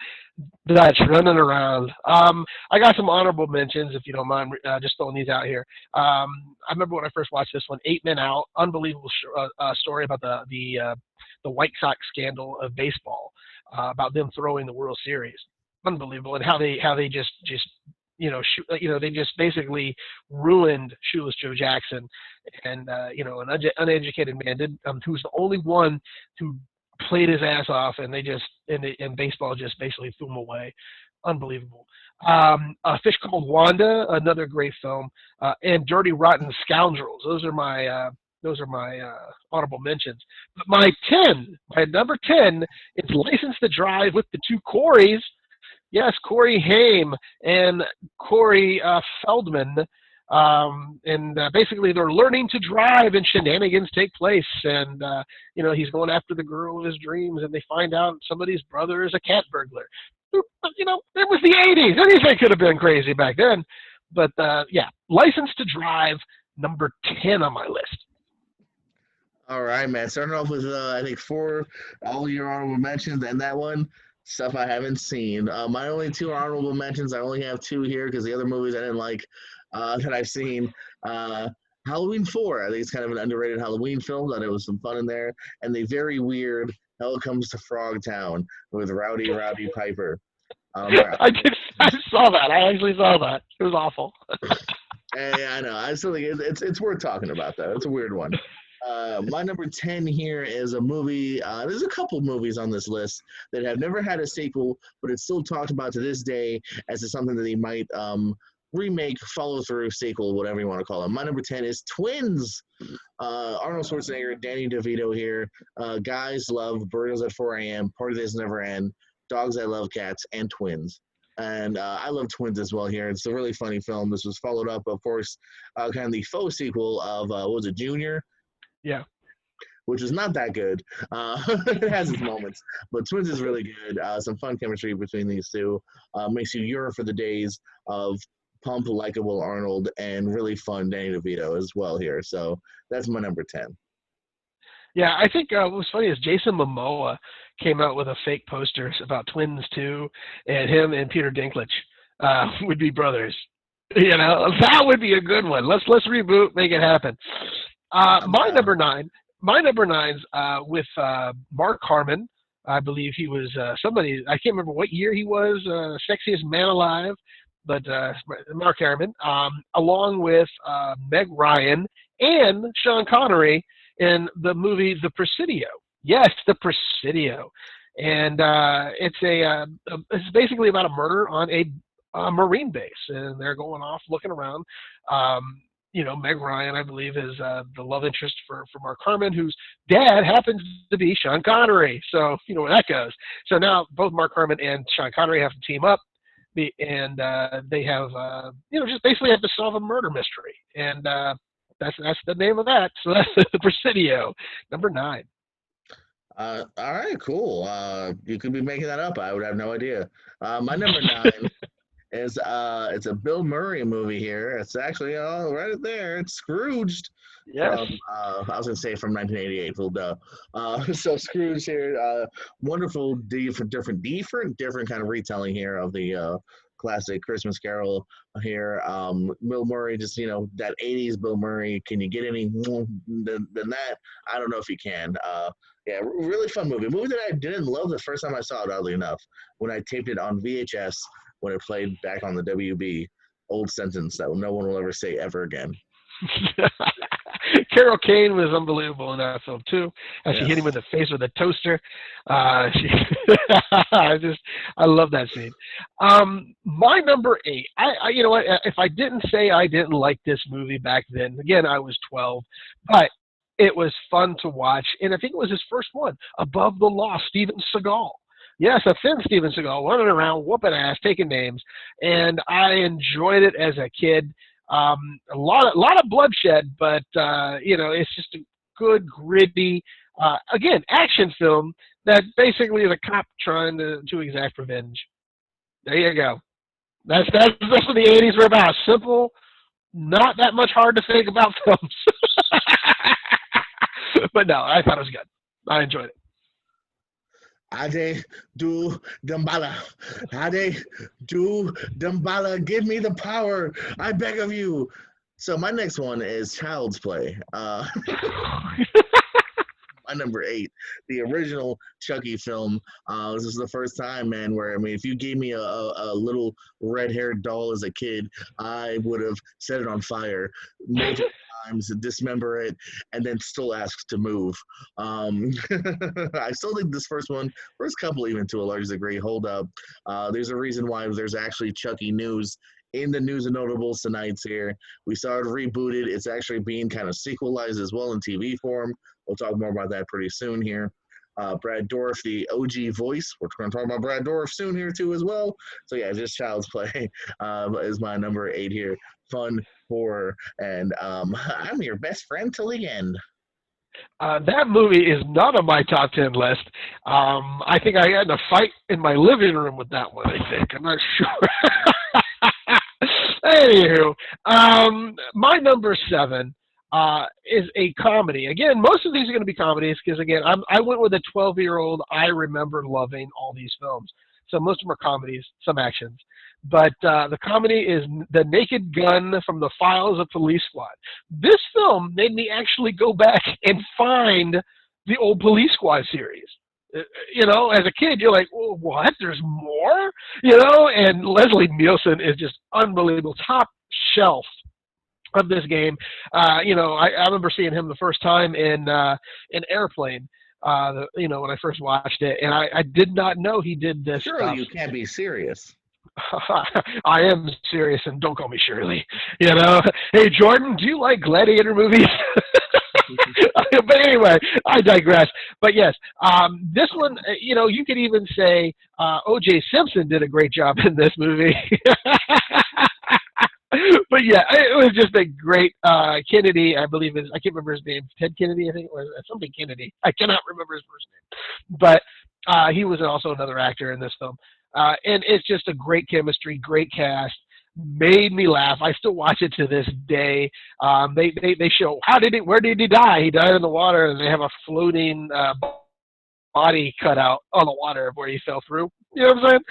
Dutch running around. I got some honorable mentions, if you don't mind, just throwing these out here. I remember when I first watched this one, 8 Men Out, unbelievable story about the White Sox scandal of baseball, about them throwing the World Series. Unbelievable, and how they just they just basically ruined Shoeless Joe Jackson, and an uneducated man who's the only one who played his ass off, and and baseball just basically threw him away. Unbelievable. A Fish Called Wanda, another great film, and Dirty Rotten Scoundrels. Those are my honorable mentions. But my number 10, it's License to Drive with the two Corys. Yes, Corey Haim and Corey Feldman. Basically, they're learning to drive, and shenanigans take place. And he's going after the girl of his dreams, and they find out somebody's brother is a cat burglar. But, it was the '80s. Anything could have been crazy back then. But yeah, License to Drive, number 10 on my list. All right, man. Starting off with, I think, 4 all your honorable mentions, and that one, stuff I haven't seen. My only 2 honorable mentions, I only have 2 here because the other movies I didn't like that I've seen. Halloween 4, I think it's kind of an underrated Halloween film. That it was some fun in there. And the very weird Hell Comes to Frog Town with Rowdy Piper. I saw that. I actually saw that. It was awful. Hey, I know. I still think it's worth talking about, though. It's a weird one. My number 10 here is a movie. There's a couple movies on this list that have never had a sequel, but it's still talked about to this day as something that they might remake, follow through, sequel, whatever you want to call it. My number 10 is Twins. Arnold Schwarzenegger, Danny DeVito here. Guys love Burgers at 4 a.m., Party Days Never End, Dogs I Love Cats, and Twins. And I love Twins as well here. It's a really funny film. This was followed up, of course, kind of the faux sequel of, what was it, Junior? Yeah. Which is not that good. It has its moments, but Twins is really good. Some fun chemistry between these two. Makes you yearn for the days of pump, likable Arnold, and really fun Danny DeVito as well here. So that's my number 10. Yeah, I think what was funny is Jason Momoa came out with a fake poster about Twins 2, and him and Peter Dinklage would be brothers. That would be a good one. Let's reboot, make it happen. My number 9's with Mark Harmon. I believe he was somebody. I can't remember what year he was. Sexiest Man Alive, but Mark Harmon, along with Meg Ryan and Sean Connery in the movie The Presidio. Yes, The Presidio, and it's basically about a murder on a Marine base, and they're going off looking around. Meg Ryan, I believe, is the love interest for Mark Harmon, whose dad happens to be Sean Connery. So you know where that goes. So now both Mark Harmon and Sean Connery have to team up, and they have, just basically have to solve a murder mystery. And That's the name of that. So that's the Presidio, number 9. All right, cool. You could be making that up. I would have no idea. My number 9 is it's a Bill Murray movie here. It's actually right there. It's Scrooged Yes. from I was gonna say from 1988. Well, duh. So Scrooge here, wonderful, different kind of retelling here of the classic Christmas Carol here. Bill Murray, just that 80s Bill Murray. Can you get any than that? I don't know if you can. Yeah, really fun movie. A movie that I didn't love the first time I saw it, oddly enough, when I taped it on VHS when it played back on the WB. Old sentence that no one will ever say ever again. Carol Kane was unbelievable in that film too. As she hit him Yes. in the face with a toaster. I love that scene. My number 8. You know what? If I didn't say I didn't like this movie back then, again I was 12, but it was fun to watch, and I think it was his first one. Above the Law, Steven Seagal. Yes, a thin Steven Seagal running around whooping ass, taking names, and I enjoyed it as a kid. A lot of bloodshed, but it's just a good, gritty, again, action film that basically is a cop trying to exact revenge. There you go. That's what the '80s were about. Simple, not that much hard to think about films. But no, I thought it was good. I enjoyed it. Ade do Dambala. Ade do Dambala. Give me the power. I beg of you. So my next one is Child's Play. My number 8, the original Chucky film. This is the first time, man, where if you gave me a little red-haired doll as a kid, I would have set it on fire multiple times, dismember it, and then still ask to move. I still think this first couple, even to a large degree, hold up. There's a reason why there's actually Chucky news in the news and notables tonight here. We saw it rebooted. It's actually being kind of sequelized as well in TV form. We'll talk more about that pretty soon here. Brad Dourif, the OG voice. We're going to talk about Brad Dourif soon here too as well. So yeah, just Child's Play is my number 8 here. Fun, horror, and I'm your best friend till the end. That movie is not on my top 10 list. I think I got in a fight in my living room with that one, I think. I'm not sure. Anywho, my number 7 is a comedy. Again, most of these are going to be comedies because, again, I went with a 12-year-old. I remember loving all these films. So most of them are comedies, some actions. But the comedy is The Naked Gun from the Files of Police Squad. This film made me actually go back and find the old Police Squad series. As a kid, you're like, well, what? There's more? And Leslie Nielsen is just unbelievable. Top shelf of this game. I remember seeing him the first time in Airplane, when I first watched it, and I did not know he did this Surely stuff. you can't be serious. I am serious, and don't call me Shirley. Hey, Jordan, do you like gladiator movies? But anyway, I digress. But yes, this one, you could even say O.J. Simpson did a great job in this movie. But yeah, it was just a great Kennedy, I believe I can't remember his name, Ted Kennedy, I think, or something Kennedy. I cannot remember his first name. But he was also another actor in this film. And it's just a great chemistry, great cast. Made me laugh. I still watch it to this day. They show where did he die? He died in the water, and they have a floating body cut out on the water where he fell through. You know what I'm saying?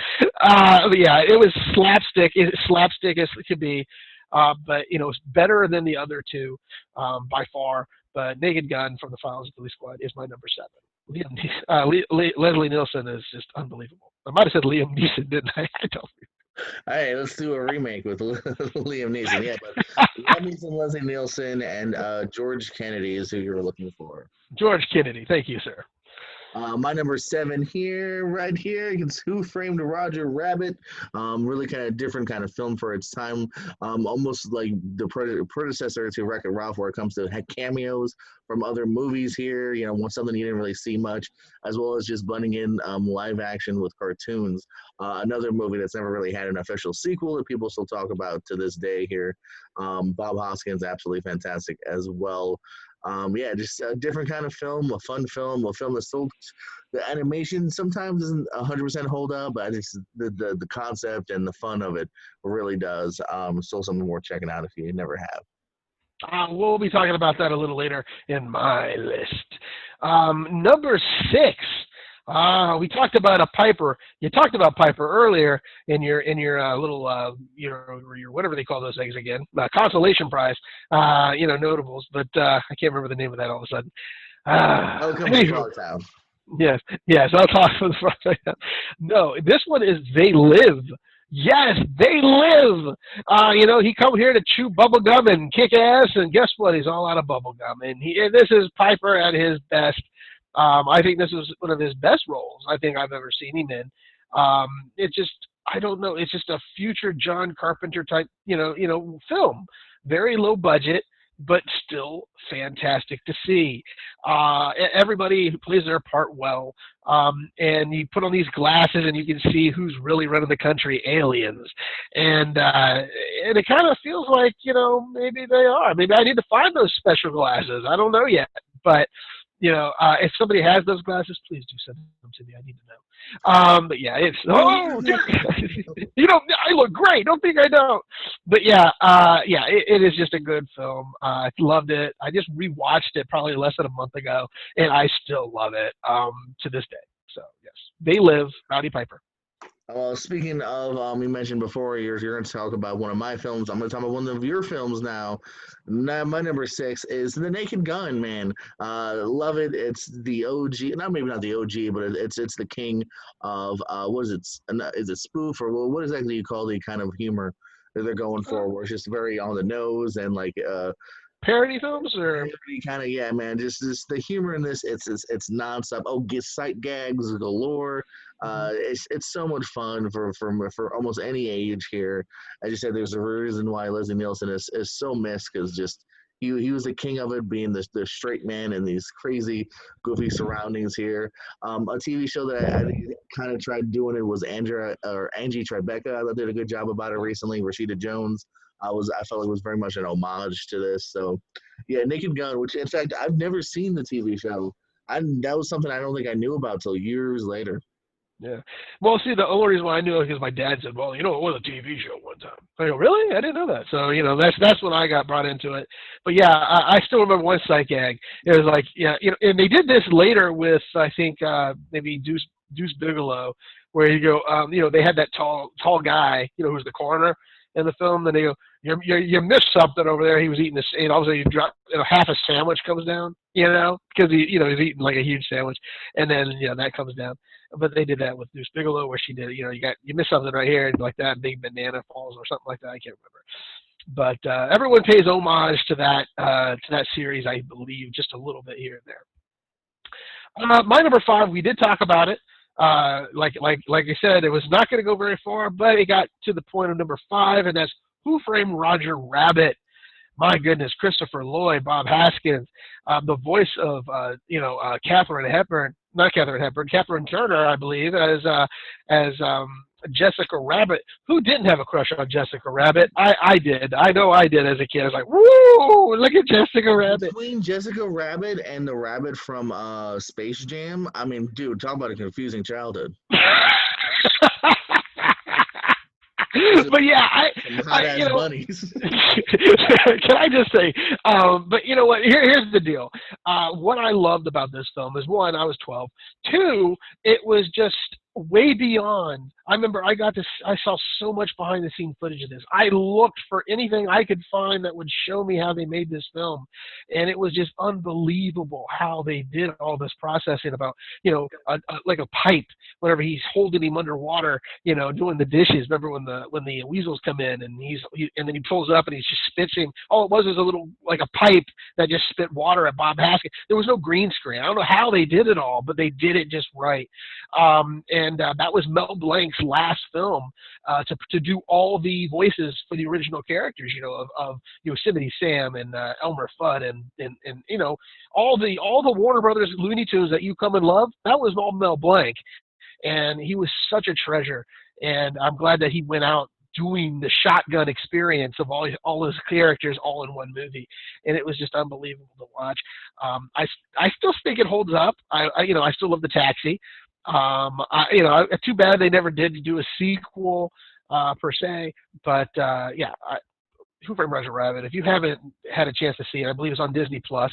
But yeah, it was slapstick. Slapstick as it could be, but it's better than the other two by far. But Naked Gun from the Files of Police Squad is my number 7. Leslie Nielsen is just unbelievable. I might have said Liam Neeson, didn't I? I don't. Hey, let's do a remake with Liam Neeson. Yeah, but Liam Neeson, Leslie Nielsen, and George Kennedy is who you were looking for. George Kennedy. Thank you, sir. My number 7 here, right here, it's Who Framed Roger Rabbit. Really kind of different kind of film for its time. Almost like the predecessor to Wreck-It Ralph, where it comes to cameos from other movies here. Something you didn't really see much, as well as just blending in live action with cartoons. Another movie that's never really had an official sequel that people still talk about to this day here. Bob Hoskins, absolutely fantastic as well. Yeah, just a different kind of film, a fun film, a film that's still the animation sometimes isn't 100% hold up, but I just the concept and the fun of it really does. Still something worth checking out if you never have. We'll be talking about that a little later in my list. Number 6. We talked about a Piper. You talked about Piper earlier in your little your whatever they call those things again, consolation prize. Notables, but I can't remember the name of that all of a sudden. Oh, come to Frogtown. Yes, I'll talk for the front right now. No, this one is They Live. Yes, They Live. He come here to chew bubble gum and kick ass, and guess what? He's all out of bubble gum, and this is Piper at his best. I think this is one of his best roles I think I've ever seen him in. I don't know. It's just a future John Carpenter type, film. Very low budget, but still fantastic to see. Everybody plays their part well. And you put on these glasses and you can see who's really running the country, aliens. And it kind of feels like, maybe they are. Maybe I need to find those special glasses. I don't know yet. But, if somebody has those glasses, please do send them to me. I need to know. But yeah, it's I look great. Don't think I don't. But yeah, it is just a good film. I loved it. I just rewatched it probably less than a month ago, and I still love it to this day. So yes, They Live, Rowdy Piper. Speaking of, you mentioned before you're going to talk about one of my films. I'm going to talk about one of your films now. My number 6 is The Naked Gun, man. Love it. It's the OG, maybe not the OG, but it's the king of what is it? Is it spoof or what exactly you call the kind of humor that they're going for? Where it's just very on the nose and like parody films or kind of, yeah, man. Just the humor in this. It's nonstop. Sight gags galore. It's so much fun for almost any age here. As you said, there's a reason why Leslie Nielsen is so missed, because just he was the king of it, being the straight man in these crazy, goofy surroundings here. A TV show that I kind of tried doing it was Angie Tribeca. I thought they did a good job about it recently. Rashida Jones. I felt it was very much an homage to this. So, yeah, Naked Gun, which in fact I've never seen the TV show. That was something I don't think I knew about till years later. Yeah. Well, see, the only reason why I knew it is because my dad said, well, it was a TV show one time. I go, really? I didn't know that. So, that's when I got brought into it. But yeah, I still remember one Psych gag. It was like, yeah, and they did this later with, I think, maybe Deuce Bigelow, where you go, they had that tall guy, who's the coroner in the film. Then they go, you missed something over there. He was eating this, and all of a sudden you drop, half a sandwich comes down, because he's eating like a huge sandwich, and then that comes down. But they did that with Deuce Bigelow, where she did, you missed something right here, and like that big banana falls or something like that. I can't remember. But everyone pays homage to that series, I believe, just a little bit here and there. My number 5, we did talk about it. Like I said, it was not going to go very far, but it got to the point of number 5, and that's Who Framed Roger Rabbit. My goodness, Christopher Lloyd, Bob Haskins, the voice of Catherine Turner, I believe, as Jessica Rabbit. Who didn't have a crush on Jessica Rabbit? I did. I know I did as a kid. I was like, woo! Look at Jessica Rabbit. Between Jessica Rabbit and the rabbit from Space Jam, I mean, dude, talk about a confusing childhood. But yeah, bunnies. Can I just say? But you know what? Here's the deal. What I loved about this film is, one, I was 12. 2, it was just way beyond. I remember I saw so much behind the scene footage of this. I looked for anything I could find that would show me how they made this film, and it was just unbelievable how they did all this processing about, like a pipe whenever he's holding him underwater, doing the dishes. Remember when the weasels come in and and then he pulls up and he's just spits him. All it was a little, like a pipe that just spit water at Bob Haskett. There was no green screen. I don't know how they did it all, but they did it just right. And that was Mel Blanc's last film to do all the voices for the original characters, of Yosemite Sam and Elmer Fudd and all the Warner Brothers Looney Tunes that you come and love. That was all Mel Blanc, and he was such a treasure. And I'm glad that he went out doing the shotgun experience of all his characters all in one movie, and it was just unbelievable to watch. I still think it holds up. I still love The Taxi. Too bad they never did do a sequel per se, but Who Framed Roger Rabbit. If you haven't had a chance to see it, I believe it's on Disney Plus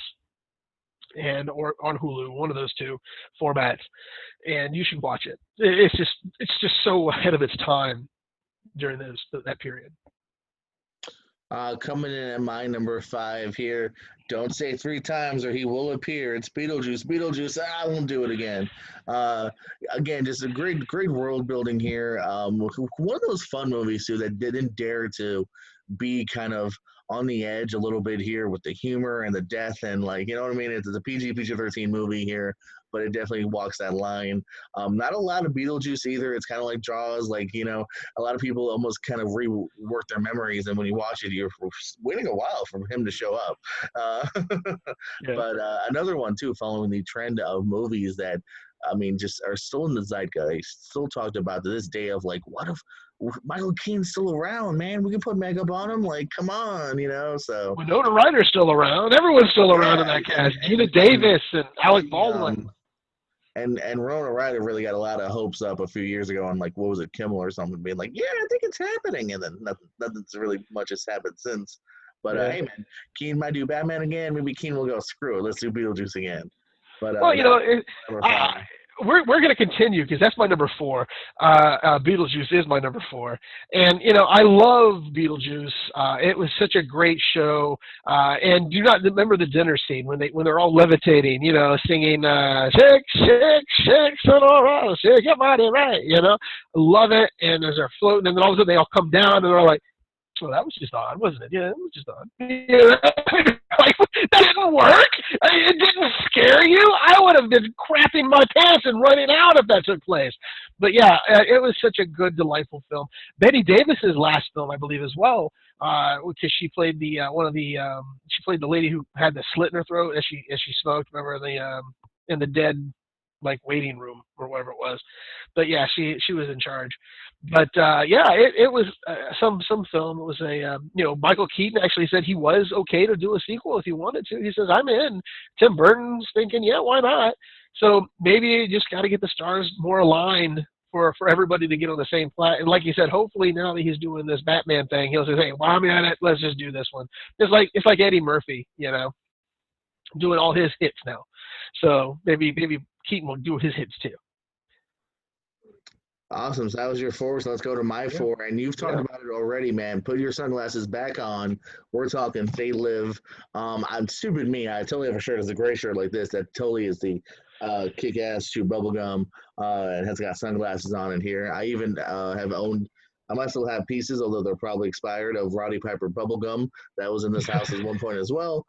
or on Hulu, one of those two formats, and you should watch it. It's just so ahead of its time during that period. Coming in at my number 5 here. Don't say 3 times or he will appear. It's Beetlejuice. Beetlejuice. I won't do it again. Again, just a great world building here. One of those fun movies too that didn't dare to be kind of on the edge a little bit here with the humor and the death and what I mean? It's a PG-13 movie here, but it definitely walks that line. Not a lot of Beetlejuice either. It's kind of like Jaws, a lot of people almost kind of rework their memories, and when you watch it, you're waiting a while for him to show up. Yeah. But another one too, following the trend of movies that just are still in the zeitgeist, still talked about to this day of what if Michael Keaton's still around, man? We can put makeup on him. Come on, so. Winona Ryder's still around. Everyone's still around in that cast. Gina Davis and Alec Baldwin. And Winona Ryder really got a lot of hopes up a few years ago on what was it, Kimmel or something, being I think it's happening, and then nothing's really much has happened since. But hey, man, Keaton might do Batman again. Maybe Keaton will go, screw it, let's do Beetlejuice again. But we're going to continue because that's my number 4. Beetlejuice is my number 4, and I love Beetlejuice. It was such a great show. And do not remember the dinner scene when they're all levitating, singing shake, shake your body right. Love it. And as they're floating, and then all of a sudden they all come down, and they're all like, "So that was just odd, wasn't it? Yeah, it was just odd." That didn't work. It didn't scare you. I would have been crapping my pants and running out if that took place. But yeah, it was such a good, delightful film. Betty Davis's last film, I believe, as well, because she played she played the lady who had the slit in her throat as she smoked. Remember in the dead waiting room or whatever it was. But yeah, she was in charge. But it was some film. It was a Michael Keaton actually said he was okay to do a sequel if he wanted to. He says, I'm in. Tim Burton's thinking, yeah, why not? So maybe you just got to get the stars more aligned for everybody to get on the same flat. And like you said, hopefully now that he's doing this Batman thing, he'll say, hey, while I'm at it, let's just do this one. It's like Eddie Murphy, doing all his hits now. So maybe Keaton will do his hits too. Awesome. So that was your 4. So let's go to my 4. And you've talked about it already, man. Put your sunglasses back on. We're talking They Live. I'm stupid me. I totally have a shirt. It's a gray shirt like this. That totally is the kick-ass chew bubblegum. It has got sunglasses on it here. I even have owned, I might still have pieces, although they're probably expired, of Roddy Piper bubblegum. That was in this house at one point as well.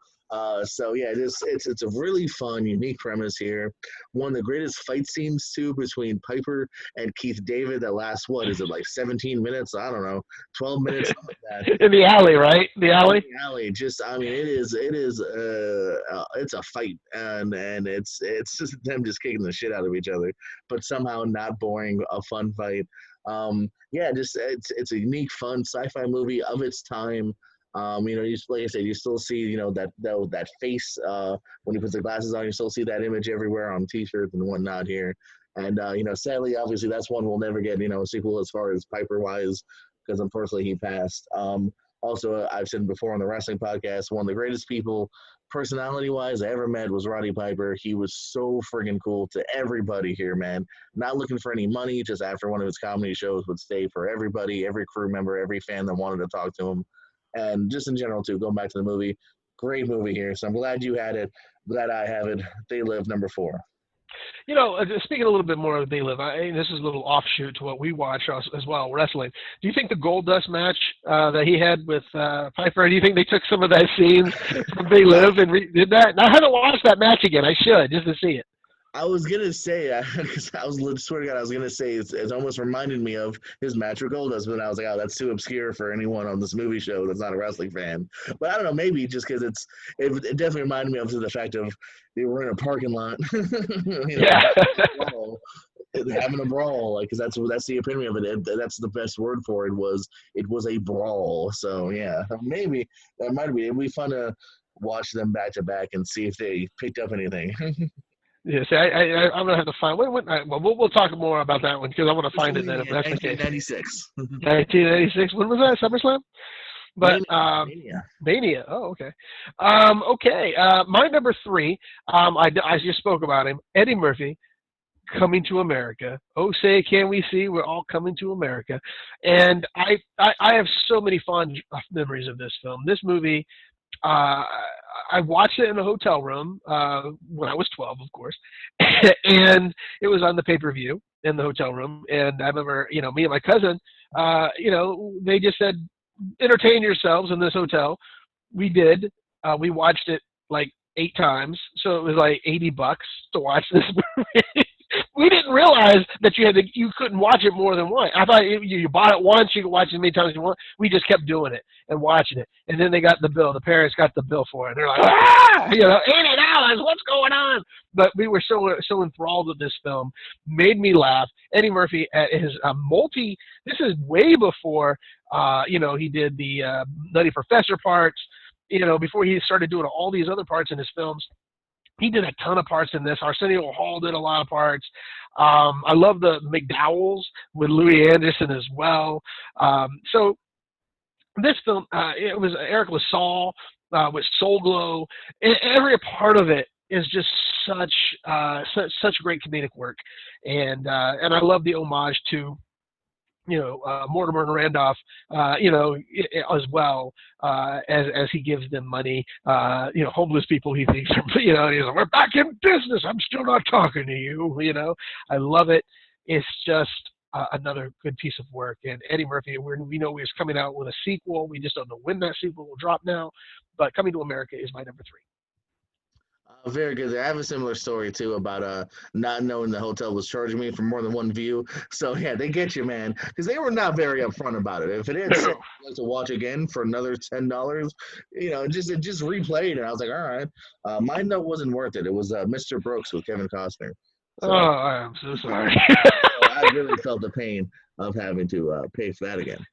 So yeah, it's a really fun, unique premise here. One of the greatest fight scenes too between Piper and Keith David that lasts 17 minutes? I don't know, 12 minutes, something like that. In the alley, right? The alley. In the alley. Just it is it's a fight, and it's just them just kicking the shit out of each other, but somehow not boring, a fun fight. It's a unique, fun sci-fi movie of its time. Like I said, you still see, that face when he puts the glasses on. You still see that image everywhere on T-shirts and whatnot here. And sadly, obviously, that's one we'll never get, a sequel as far as Piper wise, because unfortunately he passed. Also, I've said before on the wrestling podcast, one of the greatest people personality-wise I ever met was Roddy Piper. He was so friggin' cool to everybody here, man. Not looking for any money, just after one of his comedy shows would stay for everybody, every crew member, every fan that wanted to talk to him. And just in general, too, going back to the movie, great movie here. So I'm glad you had it. Glad I have it. They Live, number 4. Speaking a little bit more of They Live, this is a little offshoot to what we watch as well, wrestling. Do you think the Goldust match that he had with Piper, do you think they took some of that scenes from They Live and did that? And I haven't watched that match again. I should, just to see it. I was gonna say, because I was swear to God, I was gonna say it almost reminded me of his match with Goldust, but I was like, oh, that's too obscure for anyone on this movie show that's not a wrestling fan. But I don't know, maybe just because it definitely reminded me of the fact of they were in a parking lot, Yeah. having a brawl, like, because that's the epitome of it. That's the best word for it was a brawl. So yeah, maybe that might be. It'd be fun to watch them back to back and see if they picked up anything. Yeah, see, I'm gonna have to find. We'll talk more about that one because I want to find it. Then if that's the case. 1996. 1996. When was that? SummerSlam. But Mania. Oh, okay. Okay. My number 3. I just spoke about him. Eddie Murphy, Coming to America. Oh, say can we see? We're all coming to America. And I have so many fond memories of this film. This movie. I watched it in a hotel room when I was 12, of course, and it was on the pay-per-view in the hotel room. And I remember, me and my cousin, they just said, entertain yourselves in this hotel. We did. We watched it like 8 times, so it was like $80 to watch this movie. We didn't realize that you couldn't watch it more than once. I thought you bought it once, you could watch it as many times as you want. We just kept doing it and watching it. And then they got the bill. The parents got the bill for it. They're like, $80, what's going on? But we were so enthralled with this film. Made me laugh. Eddie Murphy is this is way before, he did the Nutty Professor parts, before he started doing all these other parts in his films. He did a ton of parts in this. Arsenio Hall did a lot of parts. I love the McDowells with Louis Anderson as well. So this film, it was Eric LaSalle with Soul Glow. Every part of it is just such great comedic work, and I love the homage to Mortimer and Randolph, as well, as he gives them money, homeless people he thinks are, he's like, we're back in business. I'm still not talking to you, I love it. It's just another good piece of work. And Eddie Murphy, we know he's coming out with a sequel. We just don't know when that sequel will drop now, but Coming to America is my number 3. Very good. I have a similar story too about not knowing the hotel was charging me for more than one view. So yeah, they get you, man, because they were not very upfront about it. If it had said like to watch again for another $10, it just replayed, and I was like, all right. My note wasn't worth it. It was Mr. Brooks with Kevin Costner. So, I'm so sorry. I really felt the pain of having to pay for that again.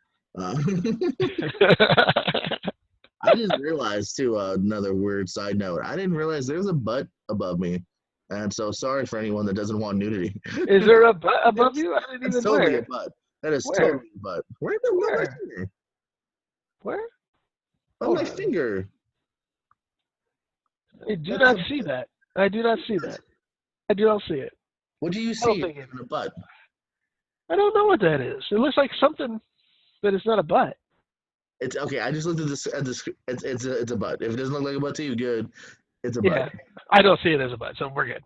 I just realized too, another weird side note. I didn't realize there's a butt above me, and so sorry for anyone that doesn't want nudity. Is there a butt above you? I didn't even know. Totally a butt. That is totally a butt. Where? My finger? Where? On my finger. I do not see that. I do not see that. I do not see it. What do you see in a butt? I don't know what that is. It looks like something, but it's not a butt. It's okay. I just looked at this. It's a butt. If it doesn't look like a butt to you, good. It's a butt. Yeah, I don't see it as a butt, so we're good.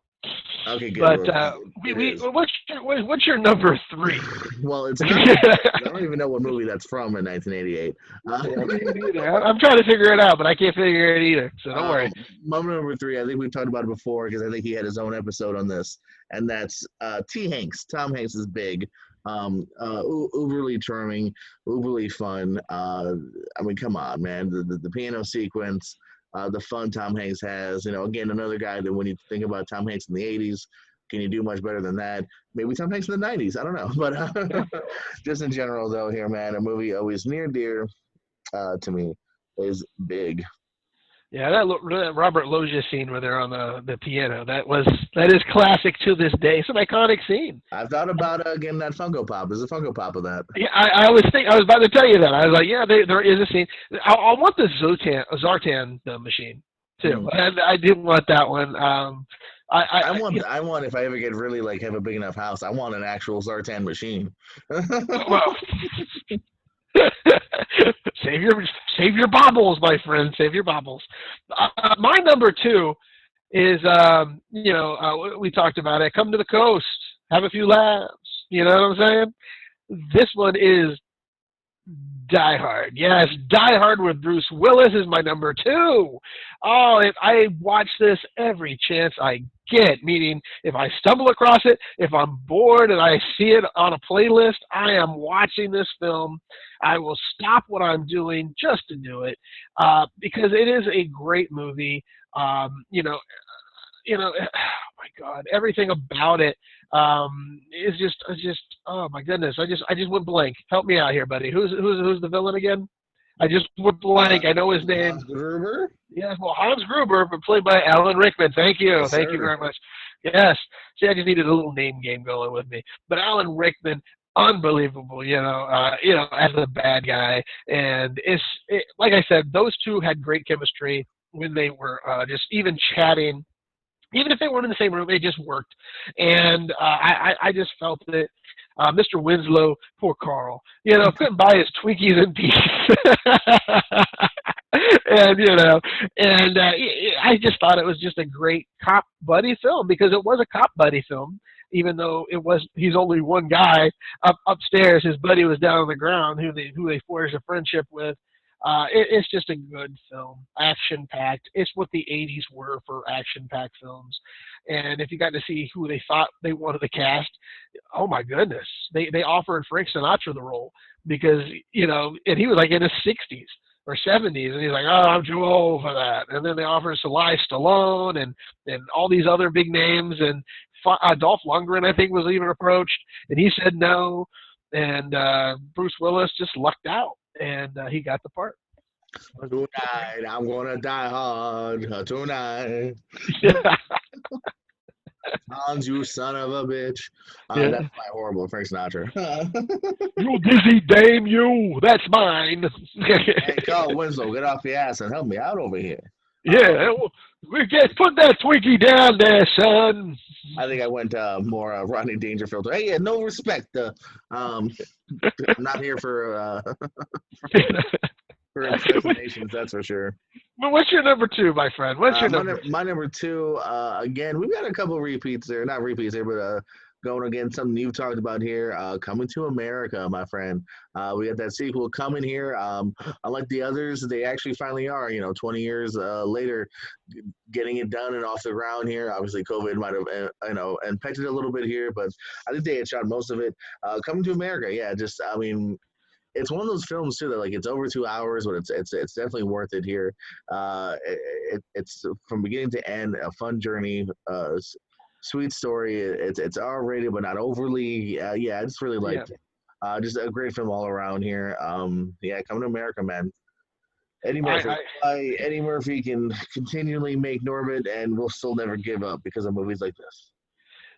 Okay, good. But what's your number 3? Well, it's not, I don't even know what movie that's from in 1988. I'm trying to figure it out, but I can't figure it either. So don't worry. My number 3. I think we've talked about it before because I think he had his own episode on this, and that's T. Hanks. Tom Hanks is big. Uberly charming, uberly fun. I mean, come on, man. The piano sequence, the fun Tom Hanks has. Again, another guy that when you think about Tom Hanks in the 80s, can you do much better than that? Maybe Tom Hanks in the 90s. I don't know. But just in general, though, here, man, a movie always near and dear to me is big. Yeah, that Robert Loggia scene where they're on the piano, that is classic to this day. It's an iconic scene. I've thought about getting that Funko Pop. There's a Funko Pop of that. Yeah, I was about to tell you that. I was like, yeah, there is a scene. I want the Zartan machine. too. Mm. And I did want that one. I want if I ever get really like have a big enough house, I want an actual Zartan machine. Well, save your baubles, my friend. Save your baubles. My number two is we talked about it. Come to the coast, have a few laughs. You know what I'm saying? This one is Die Hard. Yes, Die Hard with Bruce Willis is my number two. Oh, I watch this every chance I get, meaning if I stumble across it, if I'm bored and I see it on a playlist, I am watching this film. I will stop what I'm doing just to do it because it is a great movie. Oh my God, everything about it is just oh my goodness. I just went blank. Help me out here, buddy. Who's the villain again? I just went blank. I know his name. Hans Gruber? Yes, well, Hans Gruber, but played by Alan Rickman. Thank you. Yes, Thank you very much. Yes. See, I just needed a little name game going with me. But Alan Rickman, unbelievable, as the bad guy. And like I said, those two had great chemistry when they were just even chatting. Even if they weren't in the same room, it just worked. And I just felt that Mr. Winslow, poor Carl, couldn't buy his Twinkies in peace. and I just thought it was just a great cop buddy film because it was a cop buddy film, even though he's only one guy upstairs. His buddy was down on the ground who they forged a friendship with. It's just a good film, action-packed. It's what the 80s were for action-packed films. And if you got to see who they thought they wanted to cast, oh my goodness, they offered Frank Sinatra the role because, and he was like in his 60s or 70s, and he's like, oh, I'm too old for that. And then they offered Sly Stallone and all these other big names, and Dolph Lundgren, I think, was even approached, and he said no. And Bruce Willis just lucked out. And he got the part. Tonight, I'm gonna die hard. Tonight. Yeah. Hans, you son of a bitch. Yeah. That's my horrible Frank Sinatra. You dizzy dame, you. That's mine. Hey, Carl Winslow, get off your ass and help me out over here. Yeah. Put that Twinkie down there, son. I think I went more Rodney Dangerfield. Hey, yeah, no respect. I'm not here for impersonations, that's for sure. But what's your number two, my friend? What's your number? My number two, again, we've got a couple of repeats there. Not repeats here, but going again, something you've talked about here, Coming to America, my friend. We got that sequel coming here. Unlike the others, they actually finally are, 20 years later, getting it done and off the ground here. Obviously, COVID might have, impacted a little bit here, but I think they had shot most of it. Coming to America, yeah, it's one of those films too that it's over 2 hours, but it's definitely worth it here. It's from beginning to end a fun journey, sweet story. It's R-rated, but not overly. I just really liked it. Just a great film all around here. Coming to America, man. Eddie Murphy. Eddie Murphy can continually make Norbit, and we'll still never give up because of movies like this.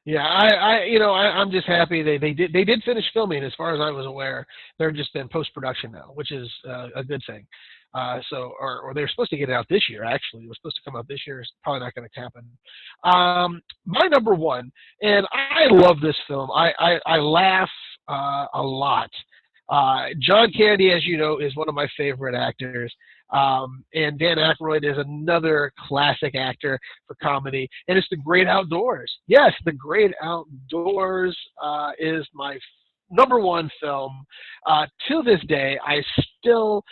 Yeah, I'm just happy they did finish filming as far as I was aware. They're just in post-production now, which is a good thing. Or they're supposed to get it out this year. Actually, it was supposed to come out this year. It's probably not going to happen. My number one, and I love this film. I laugh a lot. John Candy, as you know, is one of my favorite actors. And Dan Aykroyd is another classic actor for comedy. And it's The Great Outdoors. Yes, The Great Outdoors is my number one film. To this day, I still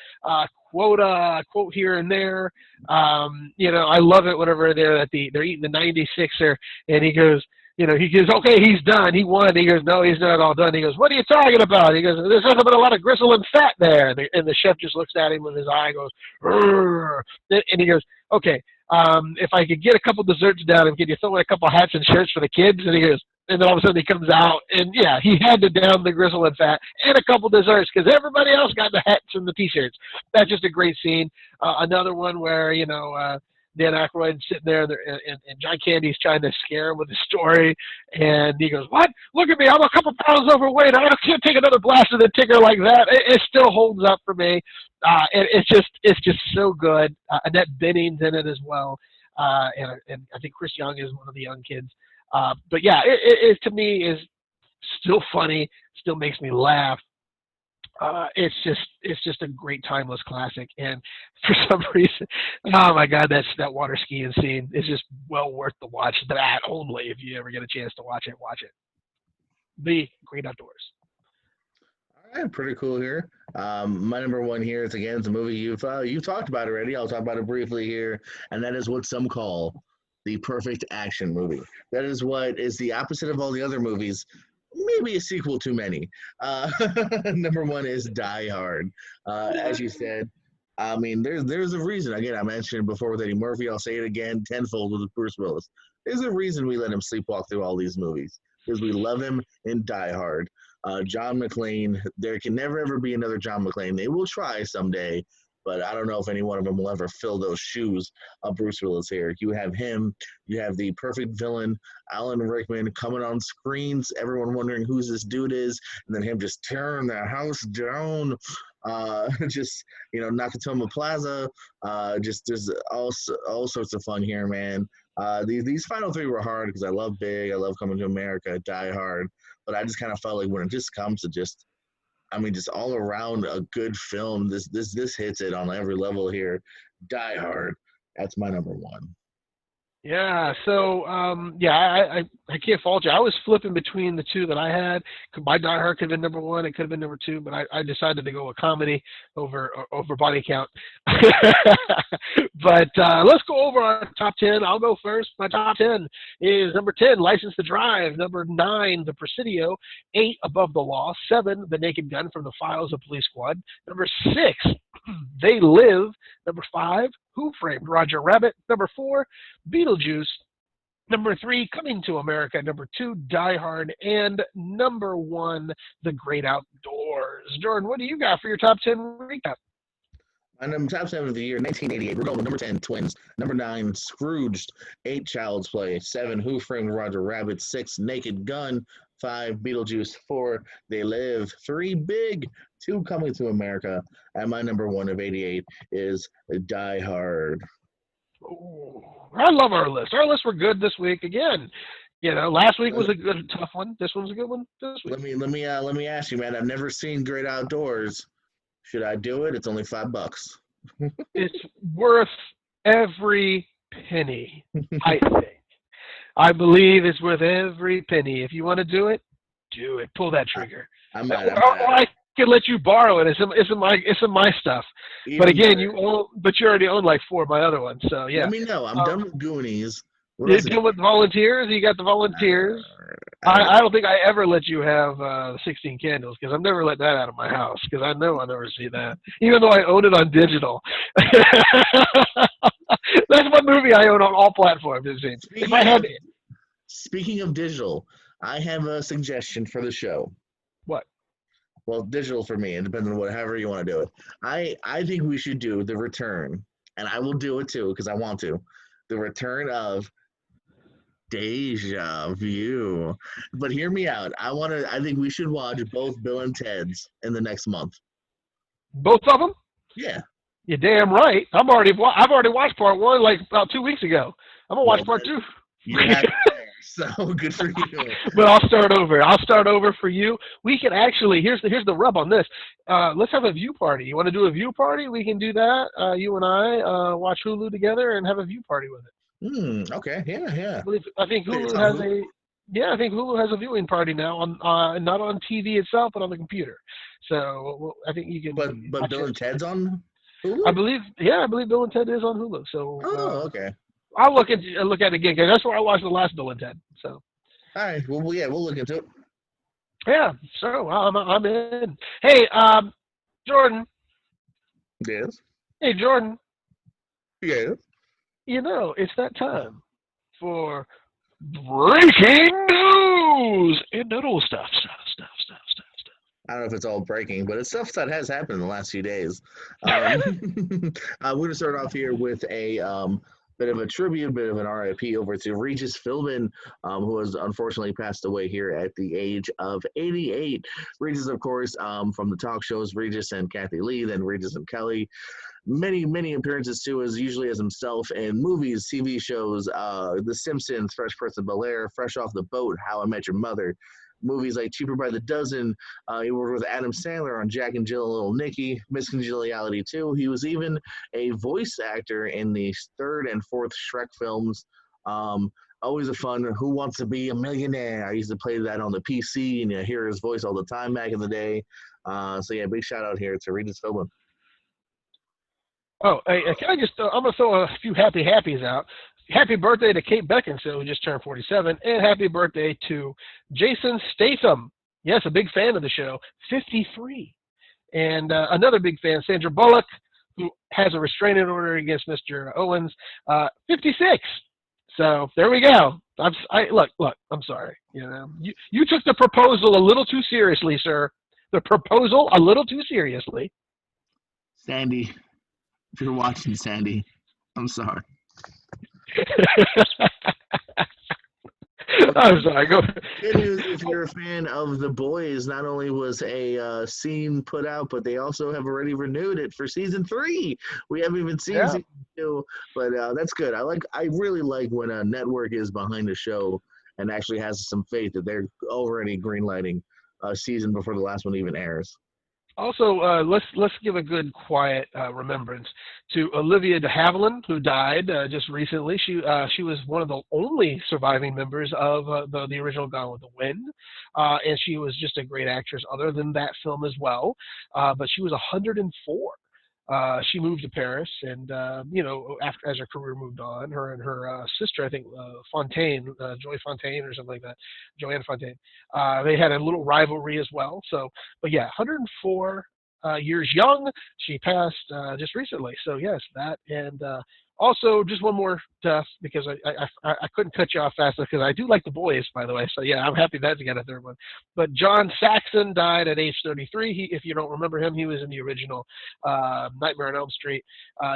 quote here and there. I love it whenever they're eating the 96er, and he goes, okay, he's done. He won. He goes, no, he's not all done. He goes, what are you talking about? He goes, there's nothing but a lot of gristle and fat there. And the chef just looks at him with his eye and goes, "Rrr." And he goes, okay, if I could get a couple desserts down, and can you throw in a couple hats and shirts for the kids? And he goes, and then all of a sudden he comes out, and yeah, he had to down the gristle and fat and a couple desserts because everybody else got the hats and the T-shirts. That's just a great scene. Another one where, Dan Aykroyd sitting there, and John Candy's trying to scare him with his story, and he goes, "What? Look at me! I'm a couple pounds overweight. I can't take another blast of the ticker like that." It still holds up for me. It's just so good. Annette Bening's in it as well, and I think Chris Young is one of the young kids. But yeah, it to me is still funny, still makes me laugh. It's just a great timeless classic, and for some reason, oh my God, that water skiing scene is just well worth the watch. That only, if you ever get a chance to watch it, watch it. The Great Outdoors. All right, pretty cool here. My number one here is again, it's a movie you've talked about already. I'll talk about it briefly here, and that is what some call the perfect action movie. That is what is the opposite of all the other movies. Maybe a sequel too many. Number one is Die Hard. As you said, I mean, there's a reason. Again, I mentioned it before with Eddie Murphy. I'll say it again tenfold with Bruce Willis. There's a reason we let him sleepwalk through all these movies because we love him in Die Hard. John McClane, there can never ever be another John McClane. They will try someday, but I don't know if any one of them will ever fill those shoes of Bruce Willis here. You have him, you have the perfect villain, Alan Rickman, coming on screens, everyone wondering who this dude is, and then him just tearing the house down, just, Nakatomi Plaza, just there's all sorts of fun here, man. These final three were hard because I love Big, I love Coming to America, Die Hard, but I just kind of felt like when it just comes to just all around a good film. This hits it on every level here. Die Hard. That's my number one. Yeah, so I can't fault you. I was flipping between the two that I had. My Die Hard could have been number one. It could have been number two, but I decided to go with comedy over body count. But let's go over our top 10. I'll go first. My top 10 is number 10, License to Drive. Number 9, The Presidio. 8, Above the Law. 7, The Naked Gun from the Files of Police Squad. Number 6, They Live. Number 5, Who Framed Roger Rabbit. Number 4, Beetlejuice. Number 3, Coming to America. Number 2, Die Hard. And number 1, The Great Outdoors. Jordan, what do you got for your top 10 recap? My top 7 of the year, 1988. We're going with number 10, Twins. Number 9, Scrooged. 8, Child's Play. 7, Who Framed Roger Rabbit. 6, Naked Gun. 5, Beetlejuice. 4, They Live. 3, Big. 2, Coming to America. And my number 1 of 88 is Die Hard. Ooh, I love our list. Our lists were good this week. Again, last week was a good, tough one. This one's a good one this week. Let me ask you, man. I've never seen Great Outdoors. Should I do it? It's only $5. It's worth every penny, I think. I believe it's worth every penny. If you want to do it, do it. Pull that trigger. I'm I can let you borrow it. It's in my stuff. Even but again, better. you already own like 4 of my other ones. So yeah. Let me know. I'm done with Goonies. You're done with volunteers? You got the volunteers? I don't think I ever let you have the 16 Candles because I've never let that out of my house because I know I'll never see that, even though I own it on digital. That's one movie I own on all platforms. Speaking of digital, I have a suggestion for the show. What? Well, digital for me. It depends on however you want to do it. I think we should do The Return, and I will do it too because I want to. The Return of Deja Vu. But hear me out. I think we should watch both Bill and Ted's in the next month. Both of them? Yeah. You're damn right. I've already watched part 1 like about 2 weeks ago. I'm gonna watch part 2. You're not there, so good for you. But I'll start over for you. We can actually here's the rub on this. Let's have a view party. You want to do a view party? We can do that. You and I watch Hulu together and have a view party with it. Okay. Yeah. I think Hulu has Hulu has a viewing party now on not on TV itself, but on the computer. So I think you can. But Bill and Ted's on Hulu? I believe Bill and Ted is on Hulu. So. Okay. I'll look at it again because that's where I watched the last Bill and Ted. So. All right. Well, yeah, we'll look into it. Yeah. So I'm in. Hey, Jordan. Yes. Hey, Jordan. Yes. It's that time for breaking news and that old stuff. I don't know if it's all breaking, but it's stuff that has happened in the last few days. We're going to start off here with a bit of a tribute, bit of an RIP over to Regis Philbin, who has unfortunately passed away here at the age of 88. Regis, of course, from the talk shows Regis and Kathy Lee, then Regis and Kelly. Many appearances too, as usually as himself in movies, TV shows, The Simpsons, Fresh Prince of Bel-Air, Fresh Off the Boat, How I Met Your Mother. Movies like Cheaper by the Dozen. He worked with Adam Sandler on Jack and Jill and Little Nicky, Miss Congeniality 2. He was even a voice actor in the third and fourth Shrek films. Always a fun Who Wants to Be a Millionaire. I used to play that on the PC, and you hear his voice all the time back in the day. So yeah, big shout out here to Regis Philbin. Oh, hey, can I just, I'm going to throw a few happies out. Happy birthday to Kate Beckinsale, who just turned 47, and happy birthday to Jason Statham. Yes, a big fan of the show, 53. And another big fan, Sandra Bullock, who has a restraining order against Mr. Owens, 56. So there we go. Look, I'm sorry. You took the proposal a little too seriously, sir. The proposal a little too seriously. Sandy, if you're watching, Sandy, I'm sorry. I'm sorry. Go. Good news if you're a fan of The Boys. Not only was a scene put out, but they also have already renewed it for season 3. We haven't even seen season 2, but that's good. I really like when a network is behind a show and actually has some faith that they're already greenlighting a season before the last one even airs. Also, let's give a good, quiet remembrance to Olivia de Havilland, who died just recently. She was one of the only surviving members of the original Gone with the Wind, and she was just a great actress other than that film as well. But she was 104. She moved to Paris, and after as her career moved on, her and her sister, I think Fontaine, Joy Fontaine or something like that, Joanne Fontaine, they had a little rivalry as well. So, but yeah, 104 years young. She passed just recently. So yes, that, and also just one more death, because I couldn't cut you off fast enough, because I do like The Boys, by the way. So yeah, I'm happy that to get a third one. But John Saxon died at age 33. If you don't remember him, he was in the original Nightmare on Elm Street.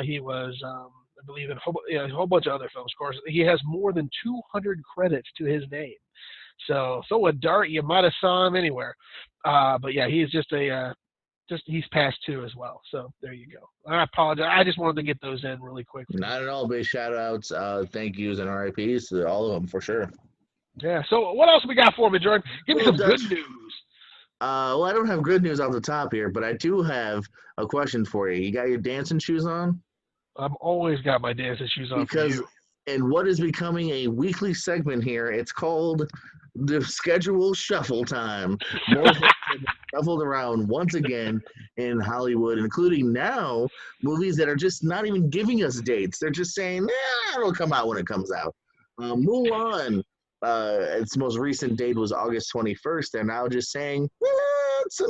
He was, I believe, in a whole bunch of other films. Of course, he has more than 200 credits to his name. So throw a dart, you might have saw him anywhere. But yeah, he's just he's past 2 as well. So there you go. I apologize. I just wanted to get those in really quick. Not at all. Big shout outs, thank yous, and RIPs to all of them for sure. Yeah. So what else we got for me, Jordan? Give me some good news. Well, I don't have good news off the top here, but I do have a question for you. You got your dancing shoes on? I've always got my dancing shoes on because for you. In what is becoming a weekly segment here, it's called the Schedule Shuffle Time. More shuffled around once again in Hollywood, including now movies that are just not even giving us dates. They're just saying, it'll come out when it comes out. Mulan, its most recent date was August 21st. They're now just saying, it's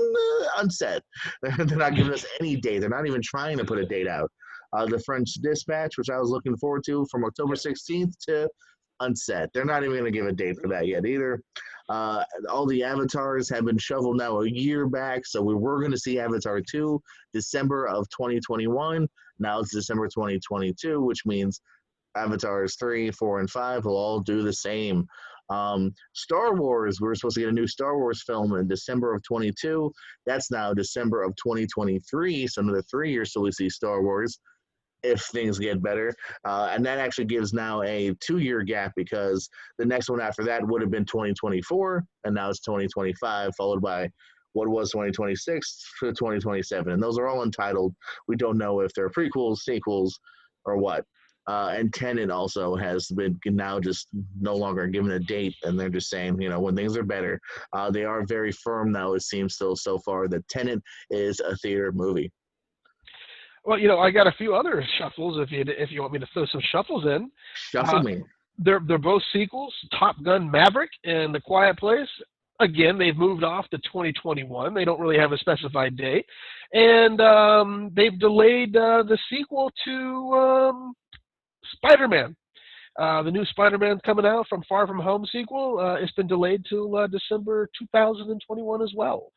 unset. They're not giving us any date. They're not even trying to put a date out. The French Dispatch, which I was looking forward to, from October 16th to unset. They're not even going to give a date for that yet either. All the Avatars have been shoveled now a year back, so we were going to see Avatar 2 December of 2021. Now it's December 2022, which means Avatars 3, 4, and 5 will all do the same. Star Wars, we were supposed to get a new Star Wars film in December of 22. That's now December of 2023, so another 3 years till we see Star Wars, if things get better. And that actually gives now a 2-year gap, because the next one after that would have been 2024, and now it's 2025, followed by what was 2026 to 2027. And those are all untitled. We don't know if they're prequels, sequels, or what. And Tenet also has been now just no longer given a date, and they're just saying, when things are better. They are very firm now, it seems still so far, that Tenet is a theater movie. Well, I got a few other shuffles if you want me to throw some shuffles in. Shuffle me. They're both sequels, Top Gun Maverick and The Quiet Place. Again, they've moved off to 2021. They don't really have a specified date. And they've delayed the sequel to Spider-Man. The new Spider-Man coming out from Far From Home sequel, it's been delayed till December 2021 as well.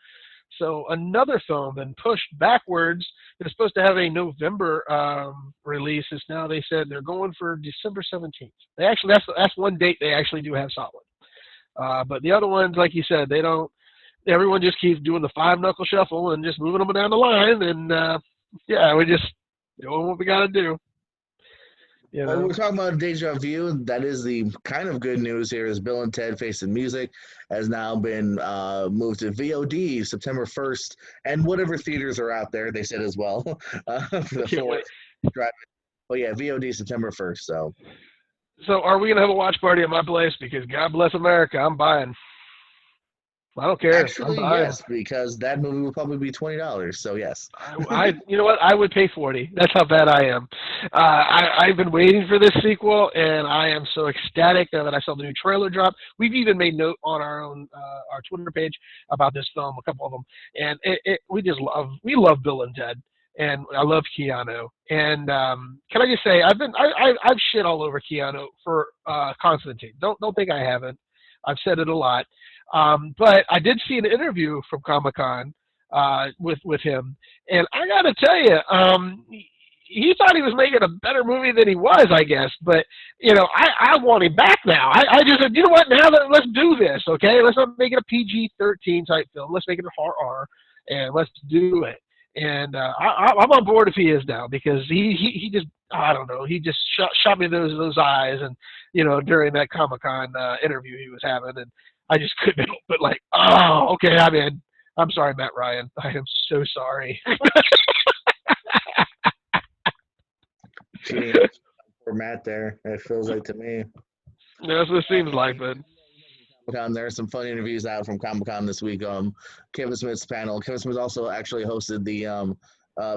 So another film been pushed backwards. It's supposed to have a November release. Is now they said they're going for December 17th. They actually that's one date they actually do have solid. But the other ones, like you said, they don't. Everyone just keeps doing the five knuckle shuffle and just moving them down the line, and yeah, we just doing what we got to do. You Well, know. we're talking about Deja Vu. That is the kind of good news here is Bill and Ted Face the Music has now been moved to VOD September 1st, and whatever theaters are out there, they said as well, for the Can't wait. 4th drive. But yeah, VOD September 1st. So are we gonna have a watch party at my place? Because God bless America, I'm buying. I don't care. I'm Actually, buying. yes, because that movie will probably be $20. So yes. You know what? I would pay 40. That's how bad I am. I've been waiting for this sequel, and I am so ecstatic now that I saw the new trailer drop. We've even made note on our own our Twitter page about this film, a couple of them, and we love Bill and Ted, and I love Keanu. And can I just say I've shit all over Keanu for Constantine. Don't think I haven't. I've said it a lot. But I did see an interview from Comic-Con with him, and I got to tell you, he thought he was making a better movie than he was, I guess. But I want him back now. I just said, you know what? Now let's do this, okay? Let's not make it a PG-13 type film. Let's make it a R, and let's do it. And I'm on board if he is now, because he just, I don't know, he just shot me those eyes, and during that Comic-Con interview he was having, and I just couldn't help but like, oh, okay, I'm in. I'm sorry, Matt Ryan. I am so sorry. Gee, poor Matt there. It feels like to me. That's what it seems like, but There are some fun interviews out from Comic-Con this week. Kevin Smith's panel. Kevin Smith also actually hosted the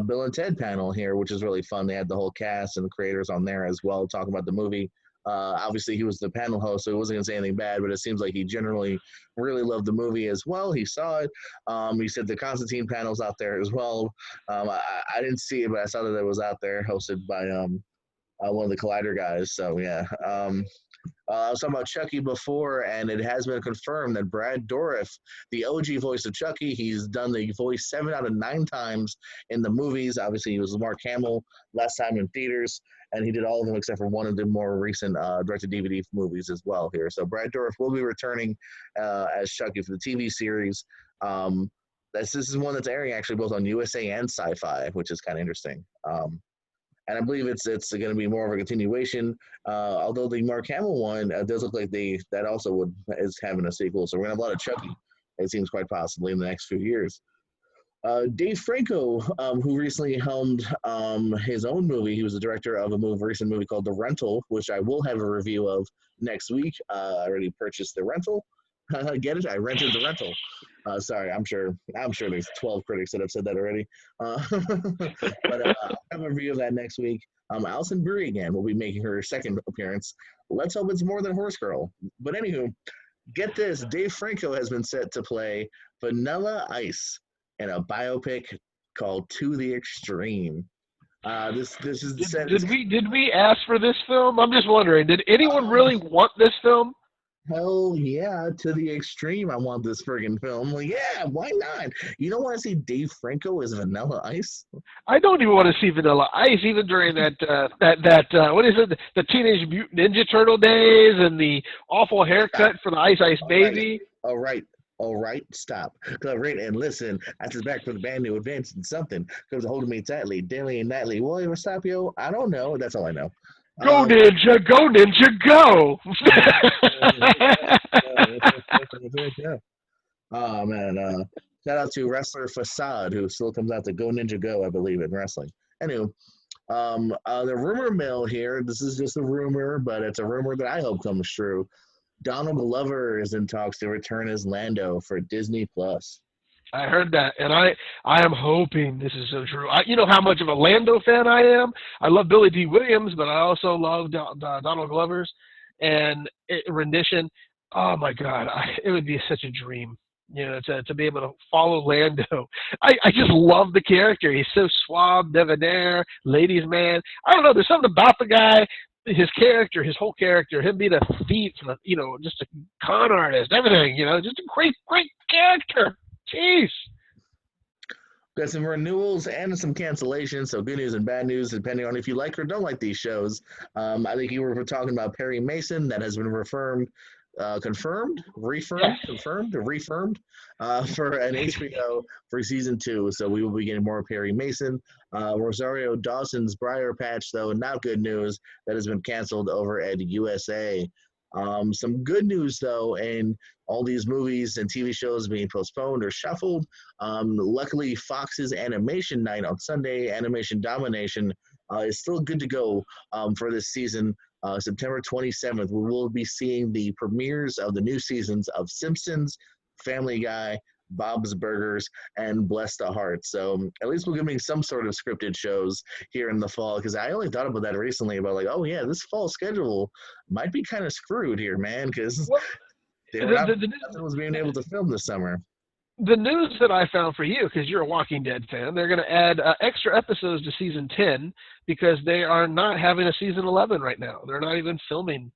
Bill and Ted panel here, which is really fun. They had the whole cast and the creators on there as well, talking about the movie. Obviously, he was the panel host, so he wasn't going to say anything bad, but it seems like he generally really loved the movie as well. He saw it. He said the Constantine panel's out there as well. I didn't see it, but I saw that it was out there, hosted by one of the Collider guys. So, yeah. I was talking about Chucky before, and it has been confirmed that Brad Dourif, the OG voice of Chucky, he's done the voice 7 out of 9 times in the movies. Obviously, he was Mark Hamill last time in theaters, and he did all of them except for one of the more recent direct-to-DVD movies as well here. So Brad Dourif will be returning as Chucky for the TV series. This is one that's airing actually both on USA and Sci-Fi, which is kind of interesting. And I believe it's going to be more of a continuation. Although the Mark Hamill one does look like that also is having a sequel. So we're going to have a lot of Chucky, it seems, quite possibly in the next few years. Dave Franco, who recently helmed his own movie, he was the director of a recent movie called The Rental, which I will have a review of next week. I already purchased The Rental. Get it? I rented The Rental. Sorry, I'm sure there's 12 critics that have said that already. But I'll have a review of that next week. Alison Brie again will be making her second appearance. Let's hope it's more than Horse Girl. But anywho, get this: Dave Franco has been set to play Vanilla Ice in a biopic called To the Extreme. This is did we ask for this film? I'm just wondering, did anyone really want this film? Hell yeah, To the Extreme. I want this friggin' film. Like, yeah, why not? You don't want to see Dave Franco as Vanilla Ice? I don't even want to see Vanilla Ice, even during that what is it, the Teenage Mutant Ninja Turtle days and the awful haircut for the Ice Ice Baby. All right, stop. Right, and listen, I just back from the band new advance and something comes holding me tightly, daily and nightly. Will you ever stop, yo? I don't know. That's all I know. Go Ninja, go! Oh man! Shout out to wrestler Facade, who still comes out to Go Ninja Go, I believe, in wrestling. Anyway, the rumor mill here. This is just a rumor, but it's a rumor that I hope comes true. Donald Glover is in talks to return as Lando for Disney Plus. I heard that, and I am hoping this is so true. You know how much of a Lando fan I am. I love Billy D. Williams, but I also love Donald Glover's and rendition. Oh my God, it would be such a dream, to be able to follow Lando. I just love the character. He's so suave, debonair, ladies' man. I don't know. There's something about the guy. His character, his whole character, him being a thief, just a con artist, everything. Just a great character. Jeez. got some renewals and some cancellations. So good news and bad news, depending on if you like or don't like these shows. I think you were talking about Perry Mason. That has been confirmed, Yes. reaffirmed for an HBO for season 2. So we will be getting more Perry Mason. Rosario Dawson's Briar Patch, though, not good news. That has been canceled over at USA. Some good news, though, and all these movies and TV shows being postponed or shuffled. Luckily, Fox's Animation Night on Sunday, Animation Domination, is still good to go for this season. September 27th, we will be seeing the premieres of the new seasons of Simpsons, Family Guy, Bob's Burgers, and Bless the Heart. So at least we'll give me some sort of scripted shows here in the fall, because I only thought about that recently, about like, oh yeah, this fall schedule might be kind of screwed here, man, because nothing was being able to film this summer. The news that I found for you, because you're a Walking Dead fan, they're going to add extra episodes to season 10 because they are not having a season 11 right now. They're not even filming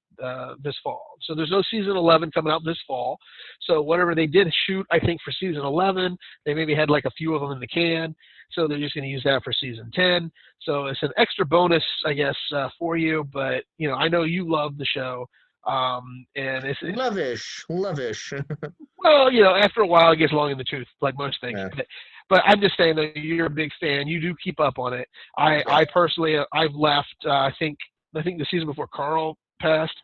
this fall. So there's no season 11 coming out this fall. So whatever they did shoot, I think, for season 11, they maybe had like a few of them in the can. So they're just going to use that for season 10. So it's an extra bonus, I guess, for you. But, you know, I know you love the show. And it's lavish. Well, you know, after a while it gets long in the tooth, like most things. Yeah. But I'm just saying that you're a big fan. You do keep up on it. I personally, I've left. I think the season before Carl passed.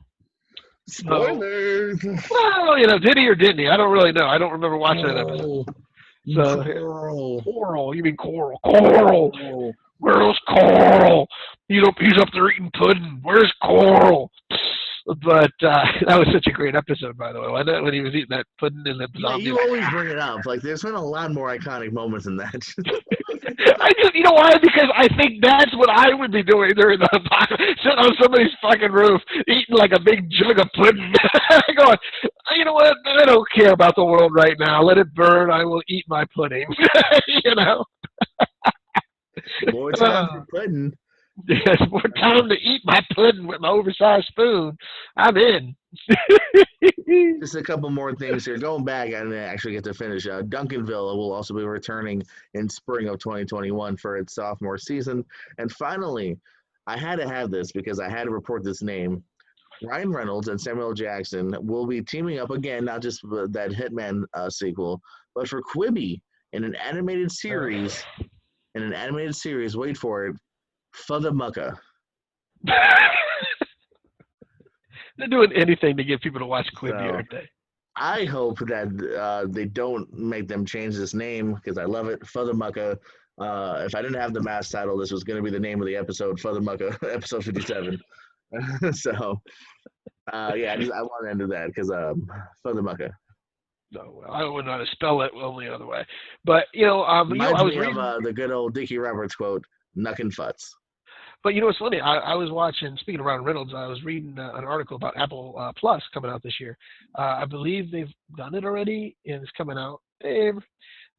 Spoilers. Well, you know, did he or didn't he? I don't really know. I don't remember watching that episode. So, Coral. You mean Coral? Coral. Where's Coral? He's up there eating pudding. Where's Coral? But that was such a great episode, by the way, wasn't it? When he was eating that pudding and the zombie. Yeah, you always bring it up. Like, there's been a lot more iconic moments in that. You know why? Because I think that's what I would be doing during the apocalypse, sitting on somebody's fucking roof, eating like a big jug of pudding. Going, you know what? I don't care about the world right now. Let it burn. I will eat my pudding. You know? More time for pudding. Yes, more time to eat my pudding with my oversized spoon. I'm in. Just a couple more things here. Going back, I didn't actually get to finish. Duncanville will also be returning in spring of 2021 for its sophomore season. And finally, I had to have this because I had to report this name. Ryan Reynolds and Samuel Jackson will be teaming up again, not just that Hitman sequel, but for Quibi in an animated series. Wait for it. Fuddamucka. They're doing anything to get people to watch Quibi, aren't they? I hope that they don't make them change this name because I love it. Fuddamucka. If I didn't have the mass title, this was going to be the name of the episode, Fuddamucka, episode 57. So, yeah, I want to end with that because Fuddamucka. No, well, I wouldn't know how to spell it only other way. But, I was reading the good old Dickie Roberts quote, "Knuckin' Futz." But you know what's funny? I was watching, speaking of Ryan Reynolds, I was reading an article about Apple Plus coming out this year. I believe they've done it already, and it's coming out.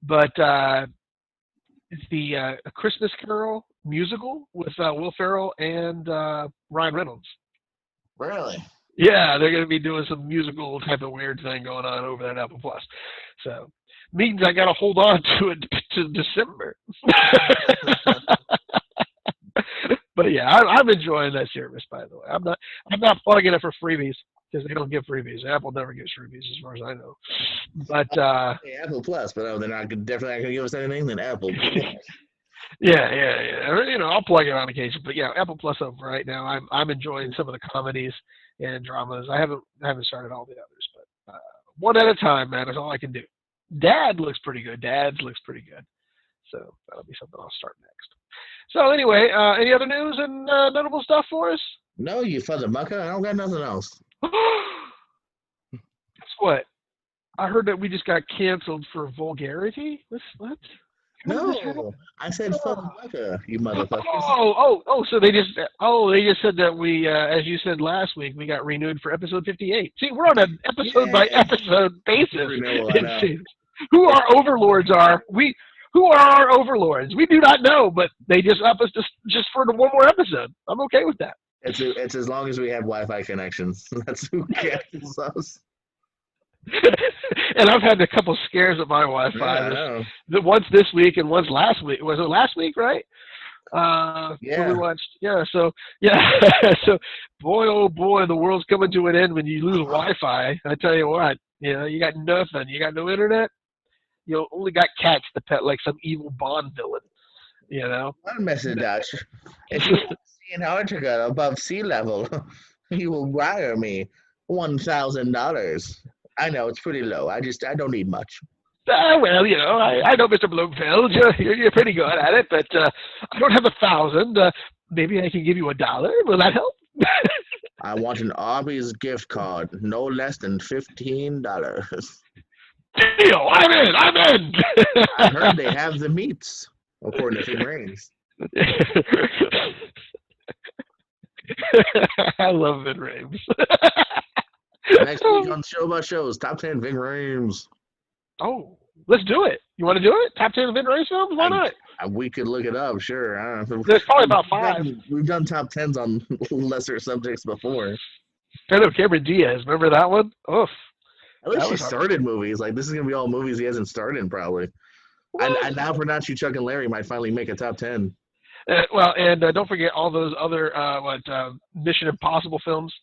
But it's the A Christmas Carol musical with Will Ferrell and Ryan Reynolds. Really? Yeah, they're going to be doing some musical type of weird thing going on over there at Apple Plus. So means I got to hold on to it to December. But yeah, I'm enjoying that service. By the way, I'm not plugging it for freebies because they don't give freebies. Apple never gives freebies, as far as I know. But hey, Apple Plus, but they're definitely not going to give us anything than Apple. Yeah. I'll plug it on occasion. But yeah, Apple Plus up right now. I'm enjoying some of the comedies and dramas. I haven't started all the others, but one at a time, man. Is all I can do. Dads looks pretty good. So that'll be something I'll start next. So anyway, any other news and notable stuff for us? No, you Fuddamucka. I don't got nothing else. Guess what? I heard that we just got canceled for vulgarity. What? No, I said Fuddamucka, you motherfuckers. Oh! So they just said that we, as you said last week, we got renewed for episode 58. See, we're on an episode by episode basis. Who our overlords are? Who are our overlords? We do not know, but they just up us just for the one more episode. I'm okay with that. It's as long as we have Wi-Fi connections. That's who cancels us. And I've had a couple scares at my Wi-Fi. Yeah, I know. Once this week and once last week. Was it last week, right? So we Yeah. watched. Yeah. So yeah. So boy, oh boy, the world's coming to an end when you lose Wi-Fi. I tell you what. You got nothing. You got no internet. You only got cats to pet like some evil Bond villain. One message, Dutch. If you want to see Antarctica above sea level, you will wire me $1,000. I know it's pretty low. I don't need much. Well, I know Mr. Bloomfield. You're pretty good at it, but I don't have 1,000. Maybe I can give you $1. Will that help? I want an Arby's gift card, no less than $15. Deal. I'm in. I heard they have the meats, according to Ving Rhames. I love Ving Rhames. Next week on Show About Shows, Top 10 Ving Rhames. Oh, let's do it. You want to do it? Top 10 Ving Rhames films? Why not? We could look it up, sure. I don't know. There's probably about 5. We've done top 10s on lesser subjects before. I know Cameron Diaz. Remember that one? Oof. At least he started movies. Like, this is going to be all movies he hasn't starred in, probably. And now Pronounce You Chuck and Larry might finally make a top 10. And don't forget all those other Mission Impossible films.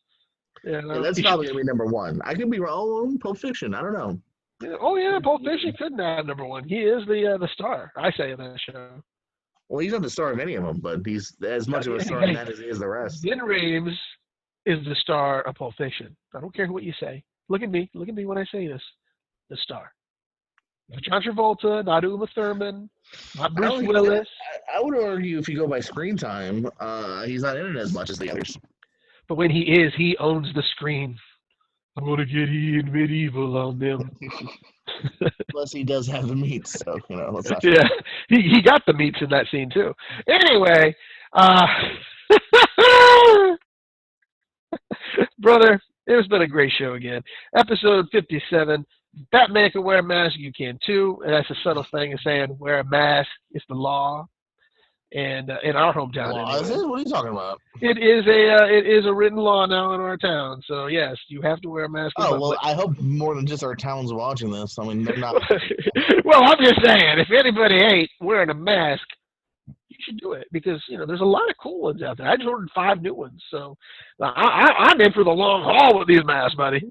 Yeah, that's probably going to be number 1. I could be wrong. Pulp Fiction. I don't know. Oh, yeah, Pulp Fiction couldn't have number 1. He is the star, I say, in that show. Well, he's not the star of any of them, but he's as much of a star in that as he is the rest. Ving Rhames is the star of Pulp Fiction. I don't care what you say. Look at me when I say this. The star. Not John Travolta, not Uma Thurman, not Bruce Willis. I would argue if you go by screen time, he's not in it as much as the others. But when he owns the screen. I'm going to get Ian Medieval on them. Plus, he does have the meats, so, let's not. Yeah, he got the meats in that scene, too. Anyway, brother, it's been a great show again. Episode 57. Batman can wear a mask, you can too. And that's a subtle thing of saying wear a mask. It's the law. And in our hometown, anyway. What are you talking about? It is a written law now in our town. So yes, you have to wear a mask. Oh well, I hope more than just our town's watching this. I mean, they're not. Well, I'm just saying, if anybody ain't wearing a mask, you should do it because there's a lot of cool ones out there. I just ordered 5 new ones, so I'm in for the long haul with these masks, buddy.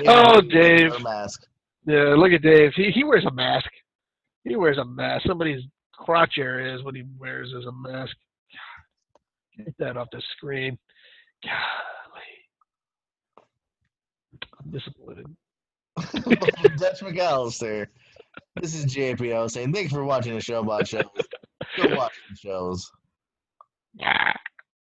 Oh, Dave. Mask. Yeah, look at Dave. He wears a mask. He wears a mask. Somebody's crotch area is what he wears as a mask. God, get that off the screen. Golly. I'm disappointed. Dutch McAllister. This is JPO saying thanks for watching the Show About Shows. Go watch the shows. Yeah.